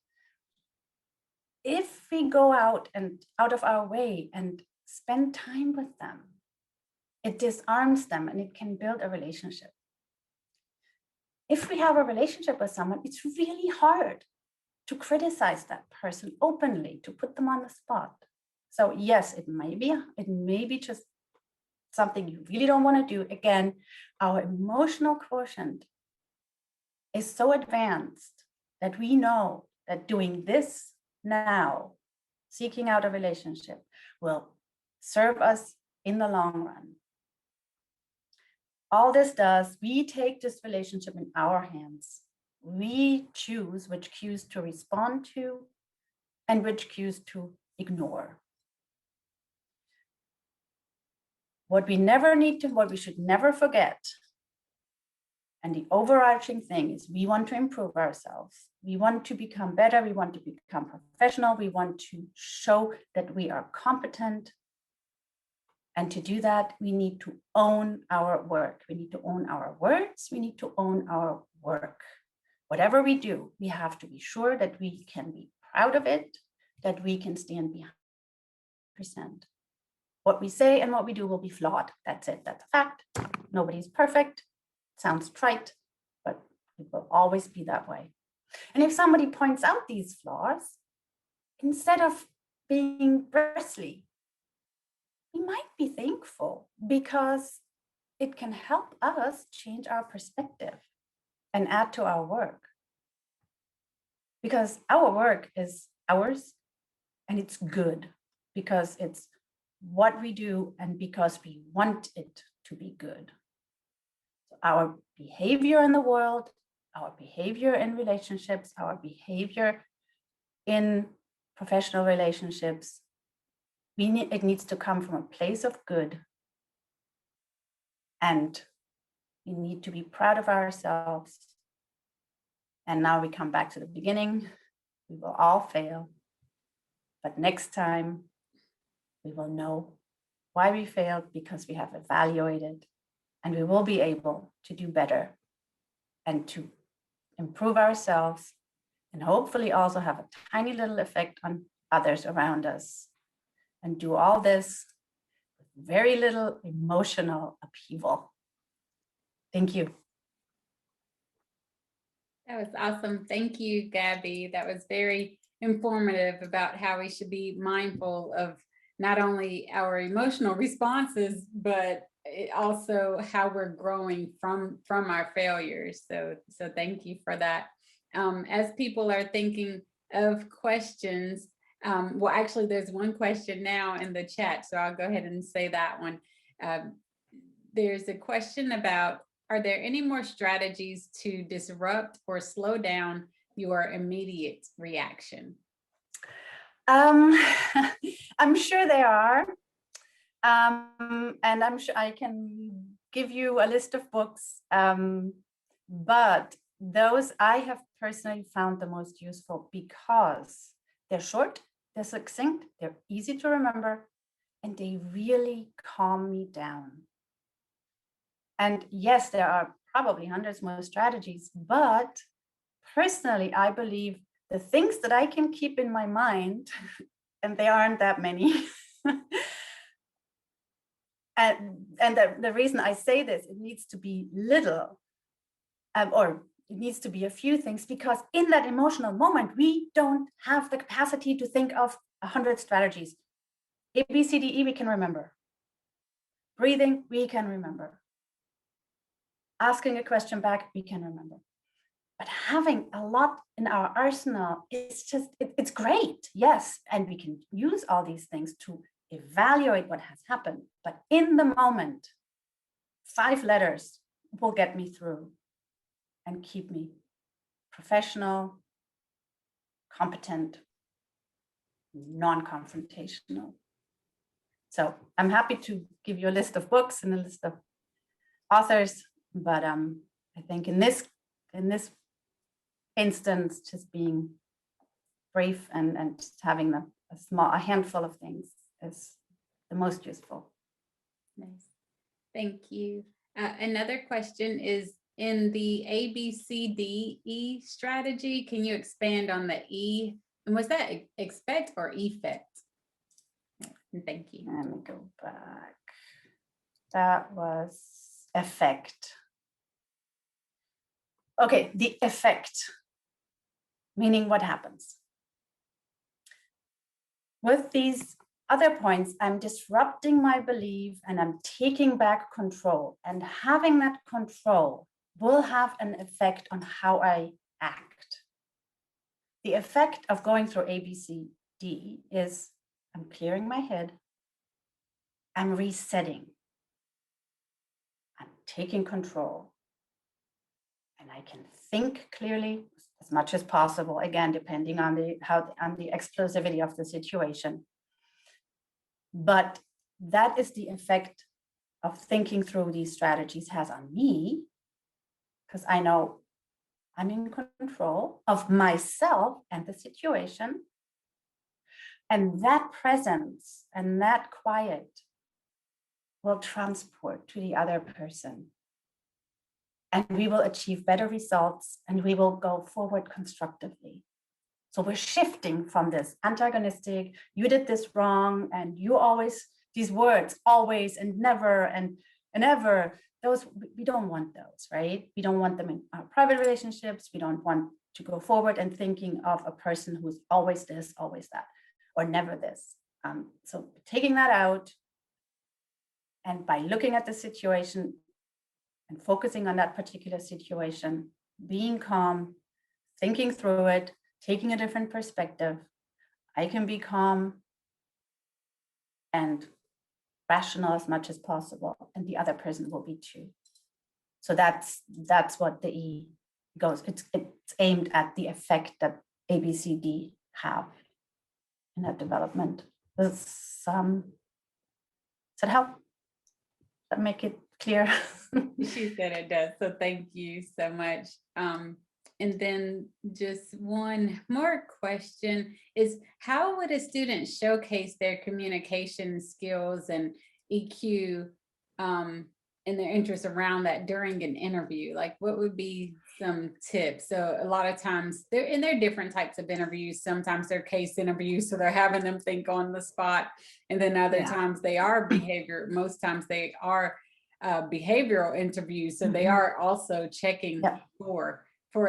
If we go out of our way and spend time with them, it disarms them and it can build a relationship. If we have a relationship with someone, it's really hard to criticize that person openly, to put them on the spot. So yes, it may be just something you really don't want to do. Again, our emotional quotient is so advanced that we know that doing this now, seeking out a relationship, will serve us in the long run. All this does, we take this relationship in our hands. We choose which cues to respond to and which cues to ignore. What we should never forget, and the overarching thing is we want to improve ourselves. We want to become better. We want to become professional. We want to show that we are competent. And to do that, we need to own our work. We need to own our words. We need to own our work. Whatever we do, we have to be sure that we can be proud of it, that we can stand behind %. What we say and what we do will be flawed. That's it. That's a fact. Nobody's perfect. Sounds trite, but it will always be that way. And if somebody points out these flaws, instead of being bristly, we might be thankful because it can help us change our perspective and add to our work. Because our work is ours and it's good because it's what we do and because we want it to be good. So our behavior in the world, our behavior in relationships, our behavior in professional relationships, it needs to come from a place of good. And we need to be proud of ourselves. And now we come back to the beginning. We will all fail. But next time, we will know why we failed because we have evaluated, and we will be able to do better and to improve ourselves and hopefully also have a tiny little effect on others around us, and do all this with very little emotional upheaval. Thank you. That was awesome. Thank you, Gabby. That was very informative about how we should be mindful of not only our emotional responses, but also how we're growing from our failures. So thank you for that. As people are thinking of questions, well, actually, there's one question now in the chat, so I'll go ahead and say that one. There's a question about, are there any more strategies to disrupt or slow down your immediate reaction? I'm sure there are. And I'm sure I can give you a list of books, but those I have personally found the most useful because they're short, they're succinct, they're easy to remember, and they really calm me down. And yes, there are probably hundreds more strategies, but personally, I believe the things that I can keep in my mind, and there aren't that many, and the reason I say this, it needs to be little, or it needs to be a few things, because in that emotional moment, we don't have the capacity to think of 100 strategies. A, B, C, D, E, we can remember. Breathing, we can remember. Asking a question back, we can remember. But having a lot in our arsenal is just, it's great, yes. And we can use all these things to evaluate what has happened. But in the moment, 5 letters will get me through and keep me professional, competent, non-confrontational. So I'm happy to give you a list of books and a list of authors, but I think in this instance, just being brief and just having a handful of things is the most useful. Nice. Thank you. Another question is, in the ABCDE strategy, can you expand on the E? And was that expect or effect? Thank you. Let me go back. That was effect. Okay, the effect, meaning what happens. With these other points, I'm disrupting my belief and I'm taking back control, and having that control will have an effect on how I act. The effect of going through ABCD is I'm clearing my head, I'm resetting, I'm taking control, and I can think clearly as much as possible, again, depending on the explosivity of the situation. But that is the effect of thinking through these strategies has on me, because I know I'm in control of myself and the situation. And that presence and that quiet will transport to the other person. And we will achieve better results and we will go forward constructively. So we're shifting from this antagonistic, you did this wrong, and you always, these words, always and never and ever, those, we don't want those, right? We don't want them in our private relationships. We don't want to go forward and thinking of a person who's always this, always that, or never this. So taking that out, and by looking at the situation and focusing on that particular situation, being calm, thinking through it, taking a different perspective, I can be calm and rational as much as possible, and the other person will be too. So that's what the E goes. It's aimed at the effect that ABCD have in that development. Does that help? Does that make it clear? She said it does. So thank you so much. And then just one more question is, how would a student showcase their communication skills and EQ and their interests around that during an interview? Like, what would be some tips? So a lot of times they're different types of interviews. Sometimes they're case interviews, so they're having them think on the spot. And then other times they are most times they are behavioral interviews. So they are also checking for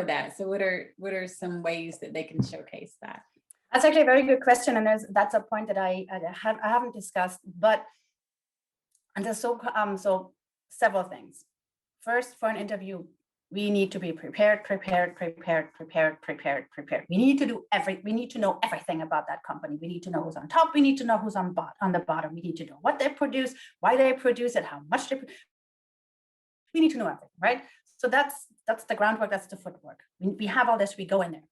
that. So what are some ways that they can showcase that? That's actually a very good question, and that's a point that I haven't discussed. But and there's so several things. First, for an interview, we need to be prepared. We need to know everything about that company. We need to know who's on top. We need to know who's on the bottom. We need to know what they produce, why they produce it, how much they. We need to know everything, right? So that's the groundwork, that's the footwork. We have all this, we go in there.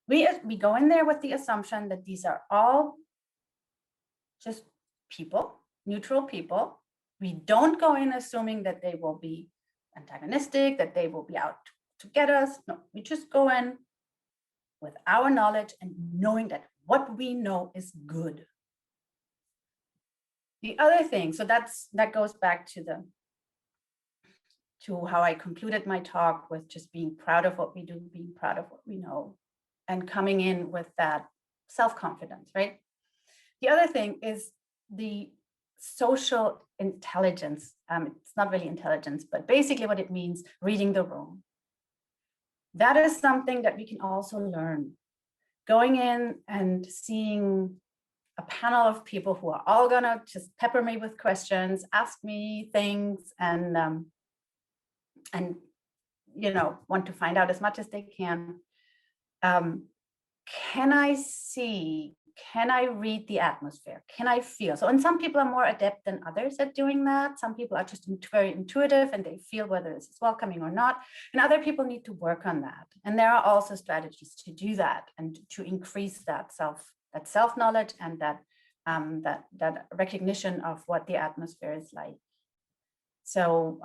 We go in there with the assumption that these are all just people, neutral people. We don't go in assuming that they will be antagonistic, that they will be out to get us. No, we just go in with our knowledge and knowing that what we know is good. The other thing, so that goes back to how I concluded my talk, with just being proud of what we do, being proud of what we know, and coming in with that self-confidence, right? The other thing is the social intelligence. It's not really intelligence, but basically what it means, reading the room. That is something that we can also learn. Going in and seeing a panel of people who are all gonna just pepper me with questions, ask me things, and want to find out as much as they can. Can I see? Can I read the atmosphere? Can I feel? So, and some people are more adept than others at doing that. Some people are just very intuitive and they feel whether this is welcoming or not. And other people need to work on that. And there are also strategies to do that and to increase that self-knowledge and that recognition of what the atmosphere is like. So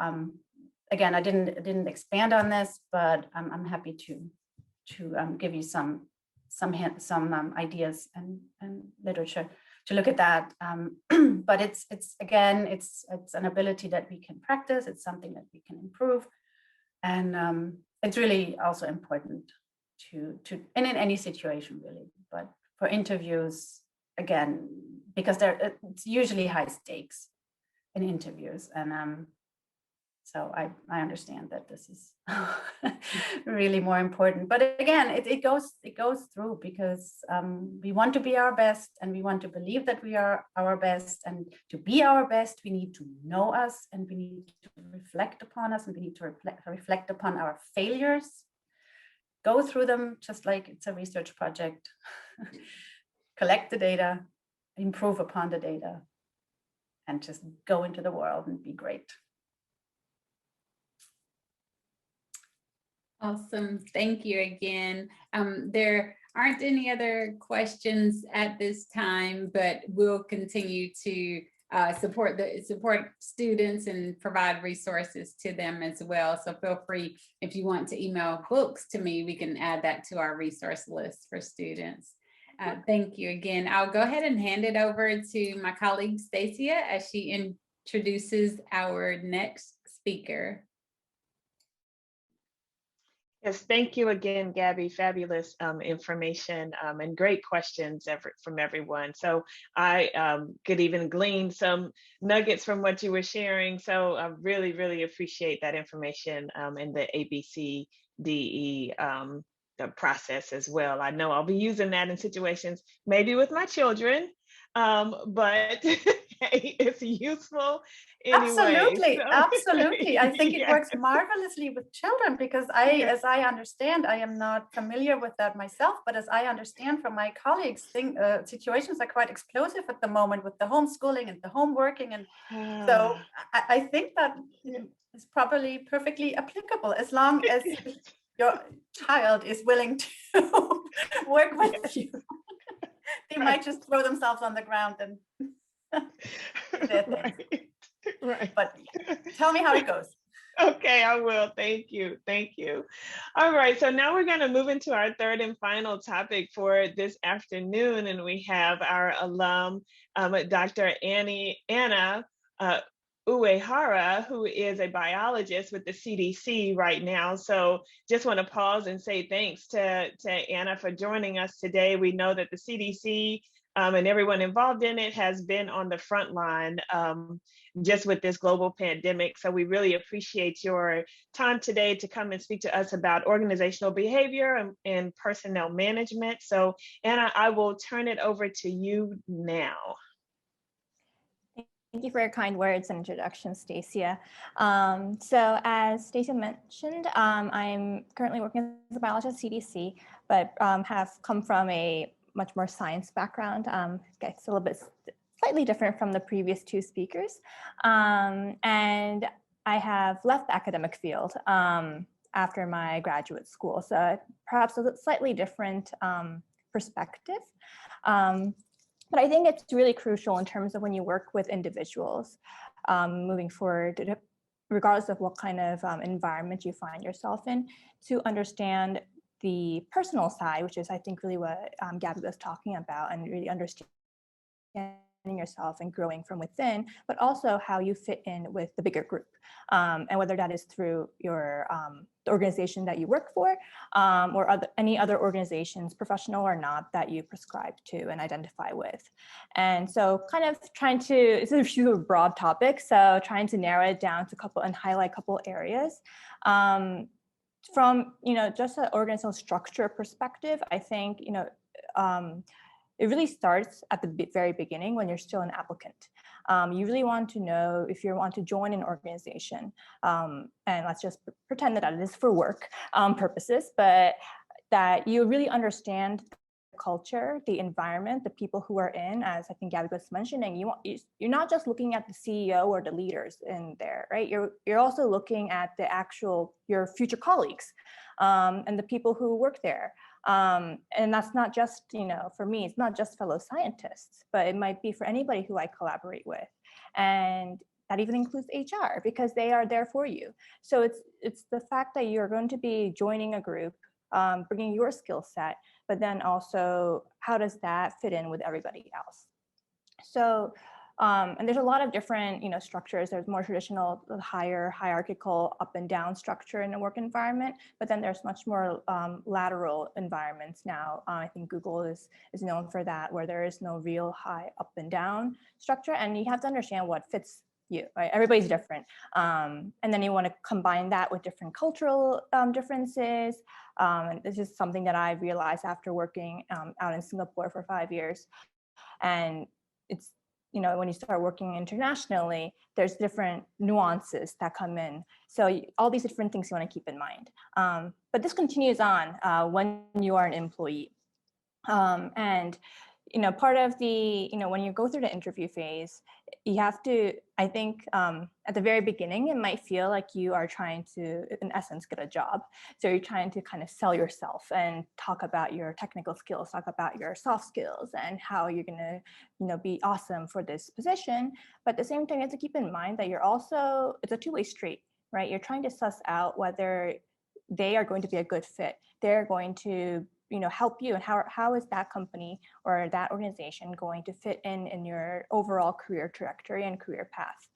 again, I didn't expand on this, but I'm happy to give you some ideas and literature to look at that. But it's an ability that we can practice. It's something that we can improve, and it's really also important to and in any situation really, but for interviews again, because it's usually high stakes in interviews, and so I understand that this is really more important. But again, it goes through, because we want to be our best, and we want to believe that we are our best. And to be our best, we need to know us, and we need to reflect upon us, and we need to reflect upon our failures. Go through them just like it's a research project. Collect the data, improve upon the data, and just go into the world and be great. Awesome. Thank you again. There aren't any other questions at this time, but we'll continue to support students and provide resources to them as well. So feel free, if you want to email books to me, we can add that to our resource list for students. Thank you again. I'll go ahead and hand it over to my colleague Stacia as she introduces our next speaker. Yes, thank you again, Gabby. Fabulous information and great questions from everyone. So I could even glean some nuggets from what you were sharing. So I really, really appreciate that information in the ABCDE process as well. I know I'll be using that in situations, maybe with my children, but hey, it's useful anyway. Absolutely. I think it works marvelously with children, because as I understand, I am not familiar with that myself, but as I understand from my colleagues, situations are quite explosive at the moment with the homeschooling and the home working. And so I think that is probably perfectly applicable, as long as your child is willing to work with you. They might just throw themselves on the ground and Right. But tell me how it goes. Okay, I will. Thank you. Thank you. All right, so now we're going to move into our third and final topic for this afternoon, and we have our alum, Dr. Anna Uehara, who is a biologist with the CDC right now. So just want to pause and say thanks to Anna for joining us today. We know that the CDC and everyone involved in it has been on the front line just with this global pandemic. So we really appreciate your time today to come and speak to us about organizational behavior and personnel management. So Anna, I will turn it over to you now. Thank you for your kind words and introduction, Stacia. So as Stacia mentioned, I'm currently working as a biologist at CDC, but have come from a much more science background. It's a little bit slightly different from the previous two speakers. And I have left the academic field after my graduate school. So perhaps a slightly different perspective. But I think it's really crucial in terms of when you work with individuals moving forward, regardless of what kind of environment you find yourself in, to understand the personal side, which is, I think, really what Gabby was talking about, and really understanding yourself and growing from within, but also how you fit in with the bigger group, and whether that is through your the organization that you work for, or any other organizations, professional or not, that you prescribe to and identify with. And so kind of trying to, it's a few broad topics, so trying to narrow it down to a couple and highlight a couple areas. From, just an organizational structure perspective, I think, it really starts at the very beginning when you're still an applicant. You really want to know if you want to join an organization, and let's just pretend that it is for work purposes, but that you really understand the culture, the environment, the people who are in, as I think Gabby was mentioning. You're not just looking at the CEO or the leaders in there, right? You're also looking at your future colleagues and the people who work there. And that's not just, for me, it's not just fellow scientists, but it might be for anybody who I collaborate with. And that even includes HR, because they are there for you. So it's the fact that you're going to be joining a group, bringing your skill set, but then also how does that fit in with everybody else? So, and there's a lot of different, structures. There's more traditional, higher hierarchical up and down structure in a work environment, but then there's much more lateral environments now. I think Google is known for that, where there is no real high up and down structure, and you have to understand what fits you, right? Everybody's different. And then you want to combine that with different cultural differences. And this is something that I realized after working out in Singapore for 5 years. And it's, when you start working internationally, there's different nuances that come in. So all these different things you want to keep in mind. But this continues on when you are an employee. And part of the, when you go through the interview phase, you have to, I think at the very beginning, it might feel like you are trying to, in essence, get a job. So you're trying to kind of sell yourself and talk about your technical skills, talk about your soft skills and how you're going to, be awesome for this position. But at the same time, you have to keep in mind that you're also, it's a two-way street, right? You're trying to suss out whether they are going to be a good fit. They're going to help you, and how is that company or that organization going to fit in your overall career trajectory and career path.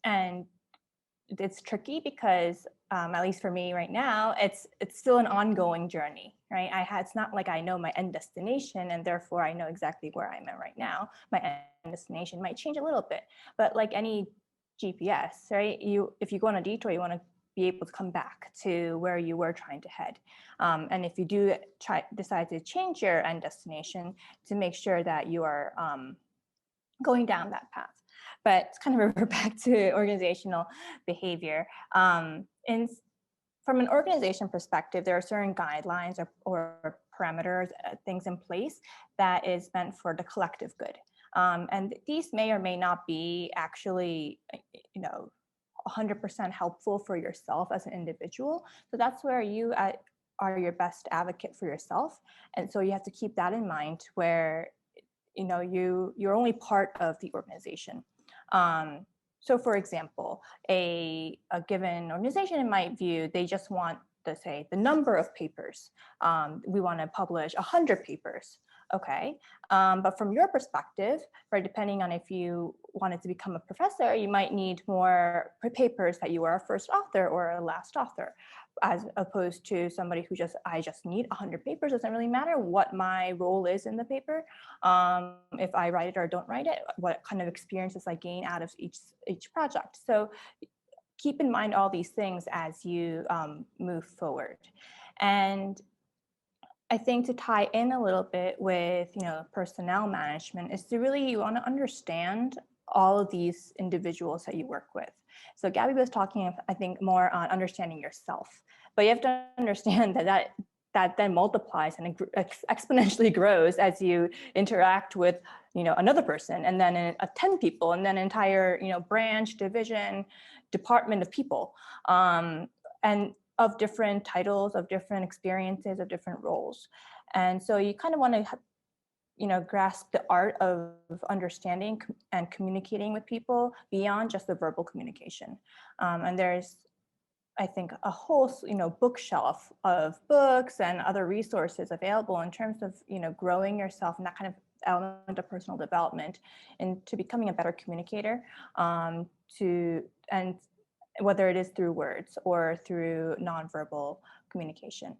And it's tricky because at least for me right now, it's still an ongoing journey, right? It's not like I know my end destination and therefore I know exactly where I'm at right now. My end destination might change a little bit, but like any GPS, right? If you go on a detour, you want to be able to come back to where you were trying to head. And if you do decide to change your end destination, to make sure that you are going down that path. But it's kind of revert back to organizational behavior. And from an organization perspective, there are certain guidelines or parameters, things in place that is meant for the collective good. And these may or may not be actually, 100% helpful for yourself as an individual. So that's where you are your best advocate for yourself. And so you have to keep that in mind where, you're only part of the organization. So for example, a given organization in my view, they just want to say the number of papers. We want to publish 100 papers. Okay, but from your perspective, right, depending on if you wanted to become a professor, you might need more papers that you are a first author or a last author, as opposed to somebody who I just need 100 papers. Doesn't really matter what my role is in the paper. If I write it or don't write it, what kind of experiences I gain out of each project. So keep in mind all these things as you move forward. And I think to tie in a little bit with, personnel management is to really, you want to understand all of these individuals that you work with. So Gabby was talking, I think, more on understanding yourself, but you have to understand that then multiplies and exponentially grows as you interact with, another person, and then 10 people, and then entire, branch, division, department of people. And of different titles, of different experiences, of different roles. And so you kind of want to, grasp the art of understanding and communicating with people beyond just the verbal communication. And there's, I think, a whole, bookshelf of books and other resources available in terms of, growing yourself and that kind of element of personal development into becoming a better communicator, and whether it is through words or through nonverbal communication.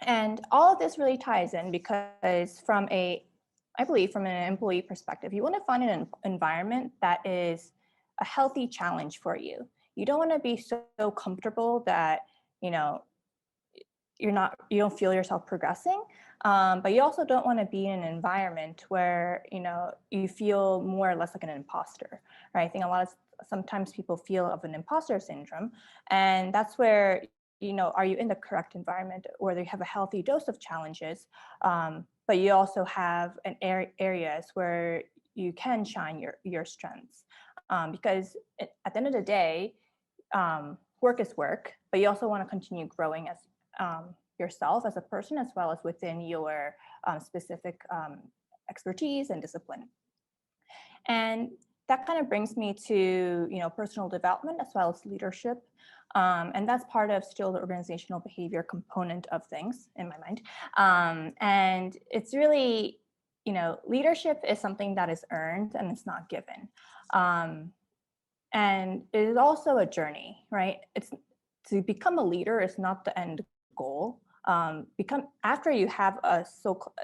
And all of this really ties in because I believe from an employee perspective, you want to find an environment that is a healthy challenge for you. You don't want to be so comfortable that, you don't feel yourself progressing, but you also don't want to be in an environment where, you feel more or less like an imposter, right? I think sometimes people feel of an imposter syndrome, and that's where, are you in the correct environment, or you have a healthy dose of challenges, but you also have areas where you can shine your strengths, because at the end of the day, work is work, but you also want to continue growing as yourself as a person, as well as within your specific expertise and discipline. And that kind of brings me to, personal development as well as leadership. And that's part of still the organizational behavior component of things in my mind. And it's really, leadership is something that is earned and it's not given. And it is also a journey, right? To become a leader is not the end goal. After you have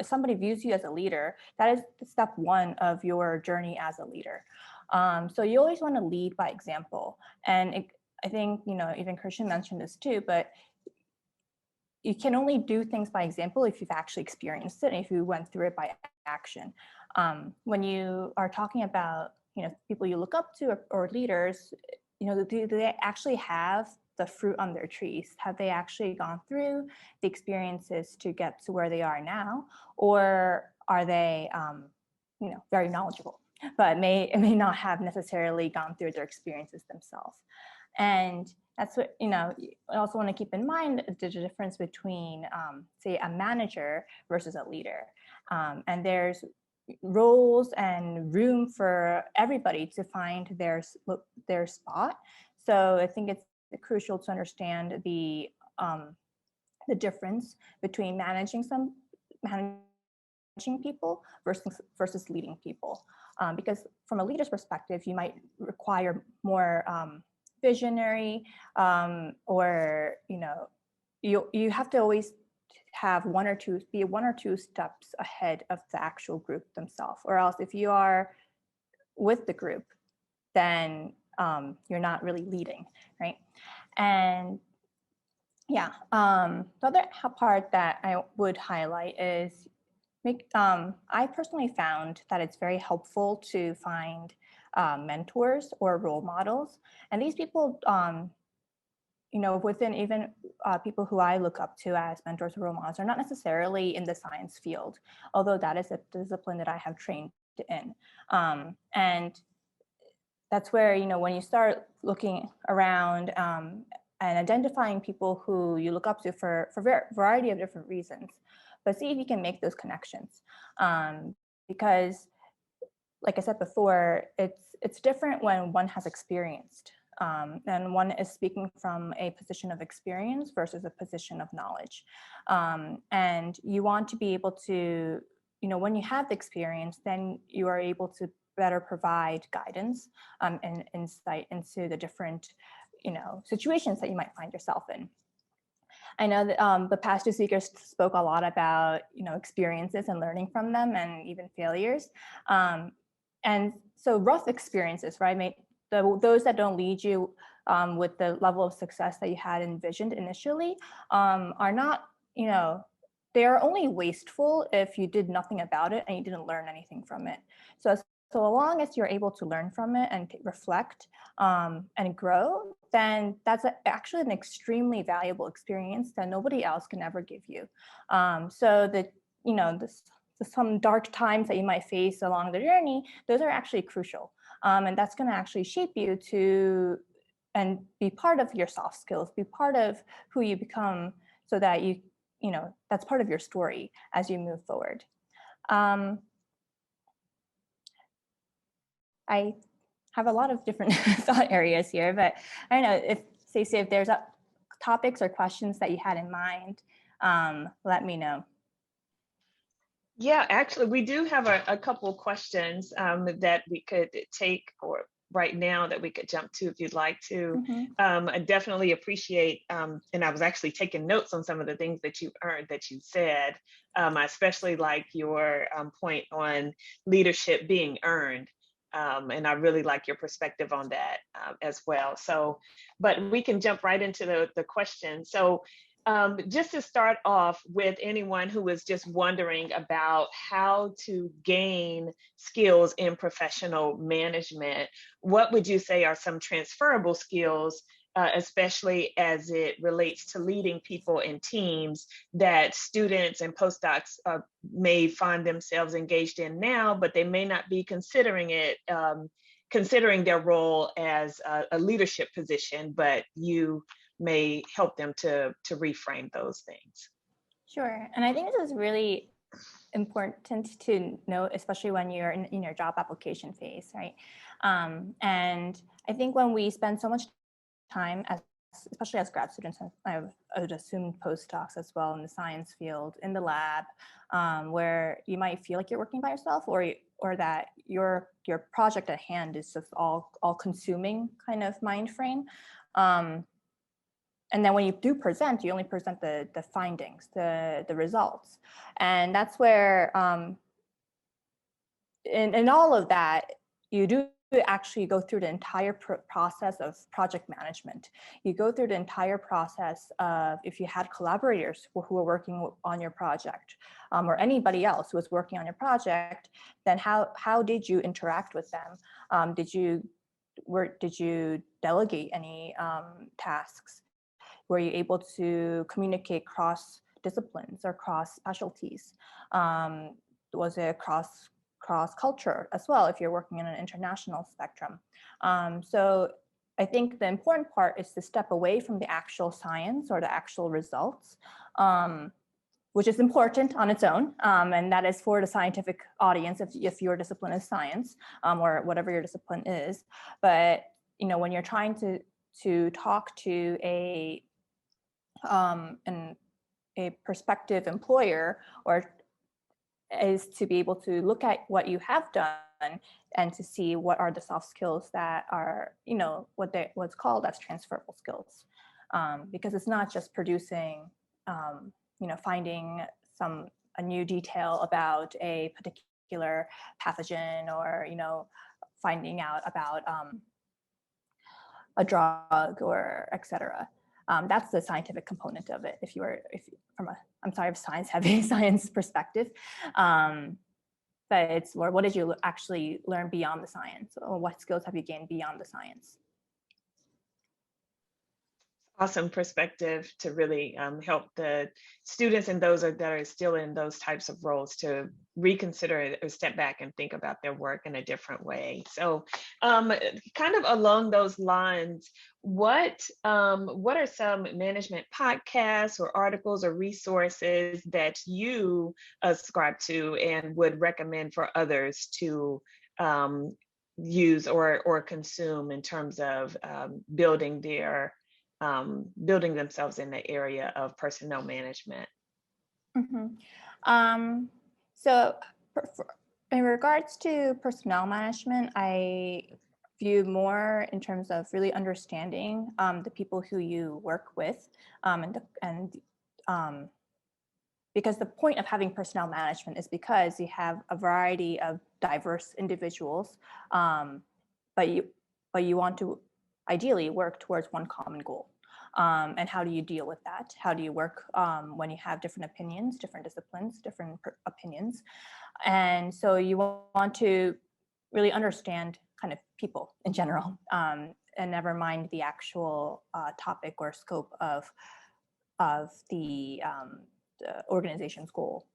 somebody views you as a leader, that is step one of your journey as a leader. So you always want to lead by example. And I think, even Christian mentioned this too, but you can only do things by example if you've actually experienced it and if you went through it by action. When you are talking about, people you look up to or leaders, do they actually have the fruit on their trees? Have they actually gone through the experiences to get to where they are now? Or are they, very knowledgeable, but may not have necessarily gone through their experiences themselves? And that's what, I also want to keep in mind the difference between, say, a manager versus a leader. And there's roles and room for everybody to find their spot. So I think it's crucial to understand the difference between managing people versus leading people, because from a leader's perspective, you might require more visionary, or you have to always have one or two steps ahead of the actual group themselves, or else if you are with the group, then you're not really leading, right? And yeah, the other part that I would highlight is I personally found that it's very helpful to find mentors or role models, and these people, within even people who I look up to as mentors or role models are not necessarily in the science field, although that is a discipline that I have trained in. And that's where, when you start looking around and identifying people who you look up to for a variety of different reasons, but see if you can make those connections. Because like I said before, it's different when one has experienced, and one is speaking from a position of experience versus a position of knowledge. And you want to be able to, when you have the experience, then you are able to better provide guidance and insight into the different, situations that you might find yourself in. I know that the past two speakers spoke a lot about, experiences and learning from them and even failures. And so rough experiences, right? Those that don't lead you with the level of success that you had envisioned initially are not, they are only wasteful if you did nothing about it and you didn't learn anything from it. So long as you're able to learn from it and reflect and grow, then that's actually an extremely valuable experience that nobody else can ever give you. So that, some dark times that you might face along the journey, those are actually crucial. And that's going to actually shape you to and be part of your soft skills, be part of who you become, so that that's part of your story as you move forward. I have a lot of different thought areas here, but I don't know Stacey, if there's topics or questions that you had in mind, let me know. Yeah, actually, we do have a couple questions that we could take or right now that we could jump to if you'd like to. Mm-hmm. I definitely appreciate, and I was actually taking notes on some of the things that you said. I especially like your point on leadership being earned. And I really like your perspective on that as well. So, but we can jump right into the question. So just to start off with anyone who is just wondering about how to gain skills in professional management, what would you say are some transferable skills, especially as it relates to leading people in teams that students and postdocs may find themselves engaged in now, but they may not be considering it, considering their role as a leadership position, but you may help them to reframe those things. Sure. And I think this is really important to note, especially when you're in your job application phase, right? And I think when we spend so much time, especially as grad students, I would assume postdocs as well in the science field, in the lab, where you might feel like you're working by yourself, or that your project at hand is just all consuming kind of mind frame. And then when you do present, you only present the findings, the results. And that's where, in all of that, you do actually go through the entire process of project management. You go through the entire process of, if you had collaborators who were working on your project, or anybody else who was working on your project, then how did you interact with them? Did you delegate any tasks? Were you able to communicate cross disciplines or cross specialties? Was it cross culture as well, if you're working in an international spectrum? So I think the important part is to step away from the actual science or the actual results, which is important on its own, and that is for the scientific audience if your discipline is science, or whatever your discipline is. But when you're trying to talk to a prospective employer, or is to be able to look at what you have done and to see what are the soft skills that are, what's called as transferable skills, because it's not just producing, finding a new detail about a particular pathogen, or finding out about a drug, or etc. That's the scientific component of it. If from a science-heavy science perspective, but it's more, what did you actually learn beyond the science, or what skills have you gained beyond the science? Awesome perspective to really help the students and those that are still in those types of roles to reconsider or step back and think about their work in a different way. So kind of along those lines, what are some management podcasts or articles or resources that you ascribe to and would recommend for others to use or consume in terms of building themselves in the area of personnel management? Mm-hmm. So in regards to personnel management, I view more in terms of really understanding the people who you work with, because the point of having personnel management is because you have a variety of diverse individuals, but you want to ideally work towards one common goal. And how do you deal with that? How do you work when you have different opinions, different disciplines, different opinions? And so you want to really understand kind of people in general, and never mind the actual topic or scope of the organization's goal.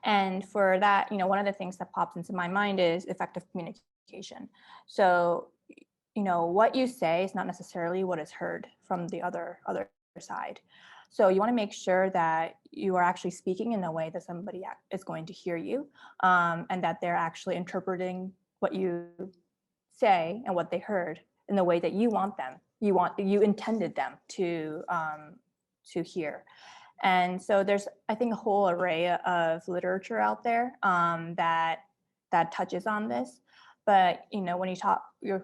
And for that, one of the things that pops into my mind is effective communication. So what you say is not necessarily what is heard from the other side. So you want to make sure that you are actually speaking in a way that somebody is going to hear you, and that they're actually interpreting what you say and what they heard in the way that you you intended them to hear. And so there's, I think, a whole array of literature out there that touches on this. But when you're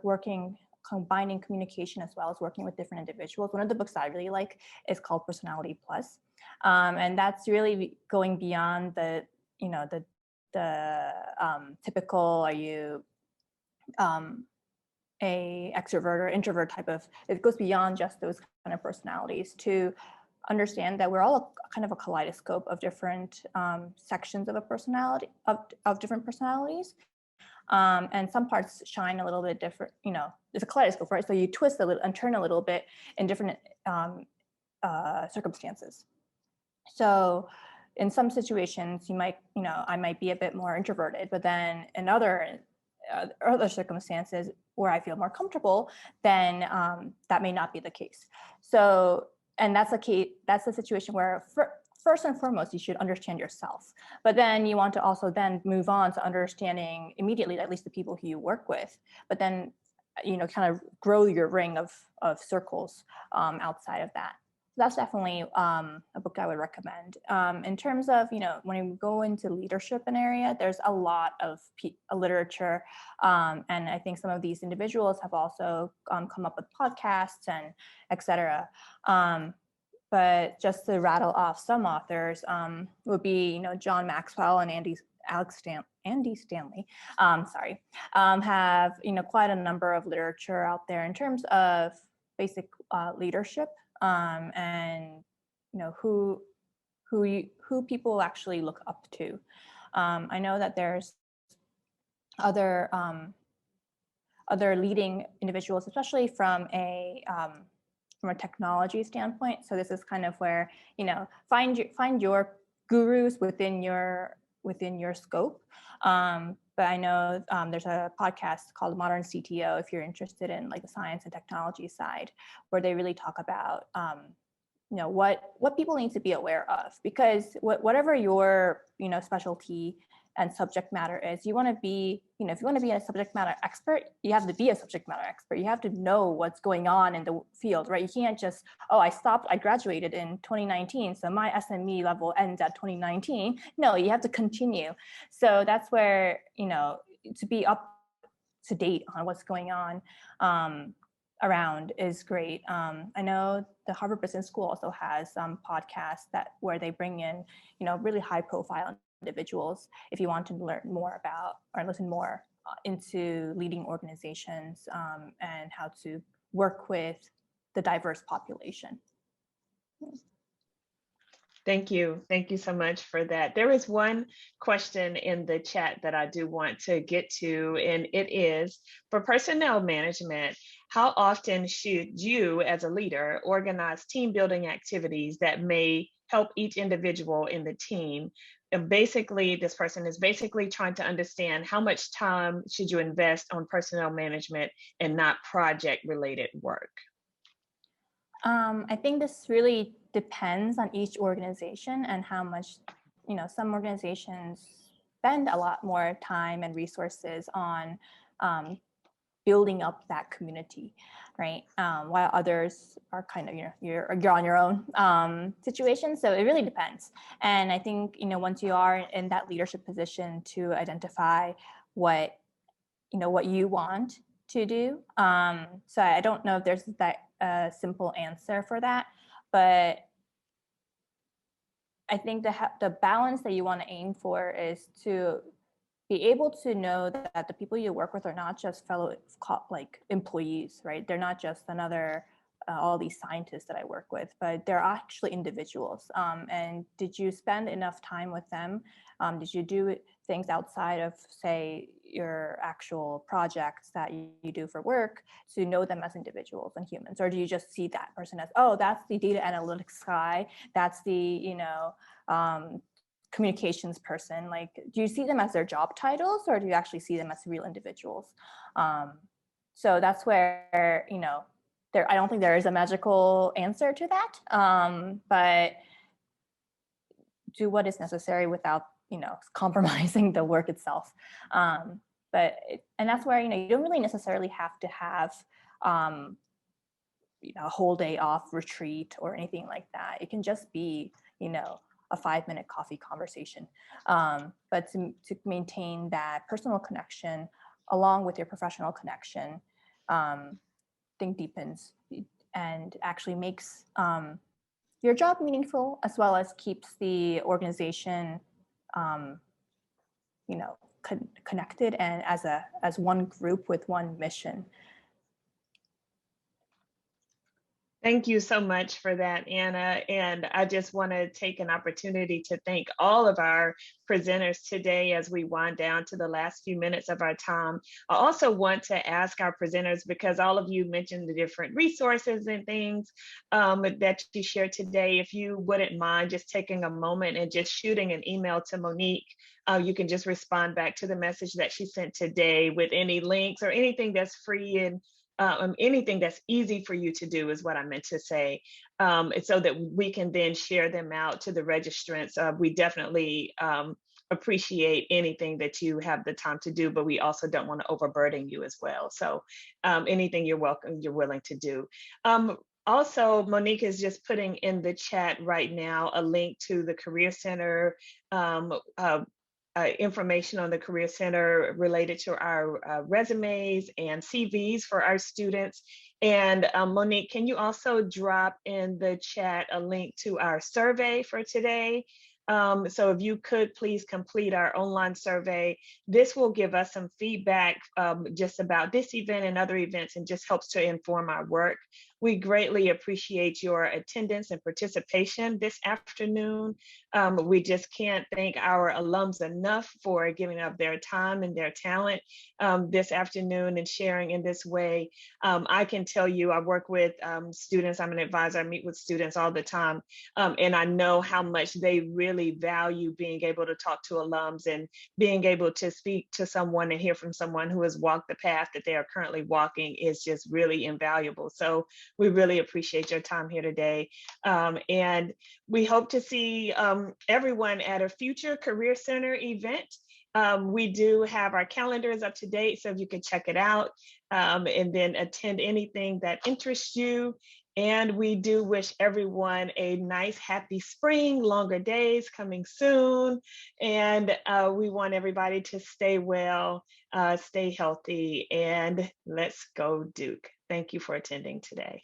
combining communication as well as working with different individuals. One of the books that I really like is called Personality Plus, and that's really going beyond the typical, are you a extrovert or introvert type of. It goes beyond just those kind of personalities to understand that we're all kind of a kaleidoscope of different sections of a personality, of different personalities. And some parts shine a little bit different, it's a kaleidoscope, right? So you twist a little and turn a little bit in different circumstances. So in some situations, you might, I might be a bit more introverted, but then in other circumstances where I feel more comfortable, then that may not be the case. So, and that's the situation where first and foremost, you should understand yourself, but then you want to also then move on to understanding immediately, at least the people who you work with, but then, kind of grow your ring of circles outside of that. So that's definitely a book I would recommend. In terms of, when you go into leadership in area, there's a lot of literature. And I think some of these individuals have also come up with podcasts and et cetera. But just to rattle off some authors would be, John Maxwell and Andy Stanley, have, quite a number of literature out there in terms of basic leadership. And who people actually look up to. I know that there's other leading individuals, especially from a technology standpoint. So this is kind of where find your gurus within your scope. But I know there's a podcast called Modern CTO, if you're interested in like the science and technology side, where they really talk about, what people need to be aware of, because whatever your, specialty and subject matter is, you want to be, if you want to be a subject matter expert, you have to be a subject matter expert. You have to know what's going on in the field, right? You can't just, I graduated in 2019, so my SME level ends at 2019. No, you have to continue. So that's where, to be up to date on what's going on around is great. I know the Harvard Business School also has some podcasts where they bring in, really high profile individuals if you want to learn more about or listen more into leading organizations and how to work with the diverse population. Thank you. Thank you so much for that. There is one question in the chat that I do want to get to, and it is, for personnel management, how often should you as a leader organize team building activities that may help each individual in the team? And basically, this person is basically trying to understand how much time should you invest on personnel management and not project related work? I think this really depends on each organization and how much, some organizations spend a lot more time and resources on building up that community, right? While others are kind of, you're on your own situation. So it really depends. And I think, once you are in that leadership position to identify what you want to do. So I don't know if there's that simple answer for that, but I think the balance that you want to aim for is to be able to know that the people you work with are not just fellow employees, right? They're not just another all these scientists that I work with, but they're actually individuals. And did you spend enough time with them? Did you do things outside of, say, your actual projects that you do for work to know them as individuals and humans? Or do you just see that person as, that's the data analytics guy, that's the, communications person? Like, do you see them as their job titles, or do you actually see them as real individuals? So that's where, I don't think there is a magical answer to that, but do what is necessary without, compromising the work itself. And that's where, you don't really necessarily have to have, a whole day off retreat or anything like that. It can just be, a 5-minute coffee conversation. But to maintain that personal connection along with your professional connection, I think deepens and actually makes your job meaningful, as well as keeps the organization, connected and as one group with one mission. Thank you so much for that, Anna. And I just want to take an opportunity to thank all of our presenters today as we wind down to the last few minutes of our time. I also want to ask our presenters, because all of you mentioned the different resources and things that you shared today, if you wouldn't mind just taking a moment and just shooting an email to Monique. You can just respond back to the message that she sent today with any links or anything that's free and anything that's easy for you to do is what I meant to say, so that we can then share them out to the registrants. We definitely appreciate anything that you have the time to do, but we also don't want to overburden you as well. So anything you're willing to do. Also, Monique is just putting in the chat right now a link to the Career Center, information on the Career Center related to our resumes and CVs for our students. And Monique, can you also drop in the chat a link to our survey for today? So if you could please complete our online survey, this will give us some feedback just about this event and other events, and just helps to inform our work. We greatly appreciate your attendance and participation this afternoon. We just can't thank our alums enough for giving up their time and their talent this afternoon and sharing in this way. I can tell you, I work with students, I'm an advisor, I meet with students all the time, and I know how much they really value being able to talk to alums and being able to speak to someone and hear from someone who has walked the path that they are currently walking is just really invaluable. So we really appreciate your time here today. And we hope to see everyone at a future Career Center event. We do have our calendars up to date, so you can check it out and then attend anything that interests you. And we do wish everyone a nice, happy spring, longer days coming soon. And we want everybody to stay well, stay healthy, and let's go Duke. Thank you for attending today.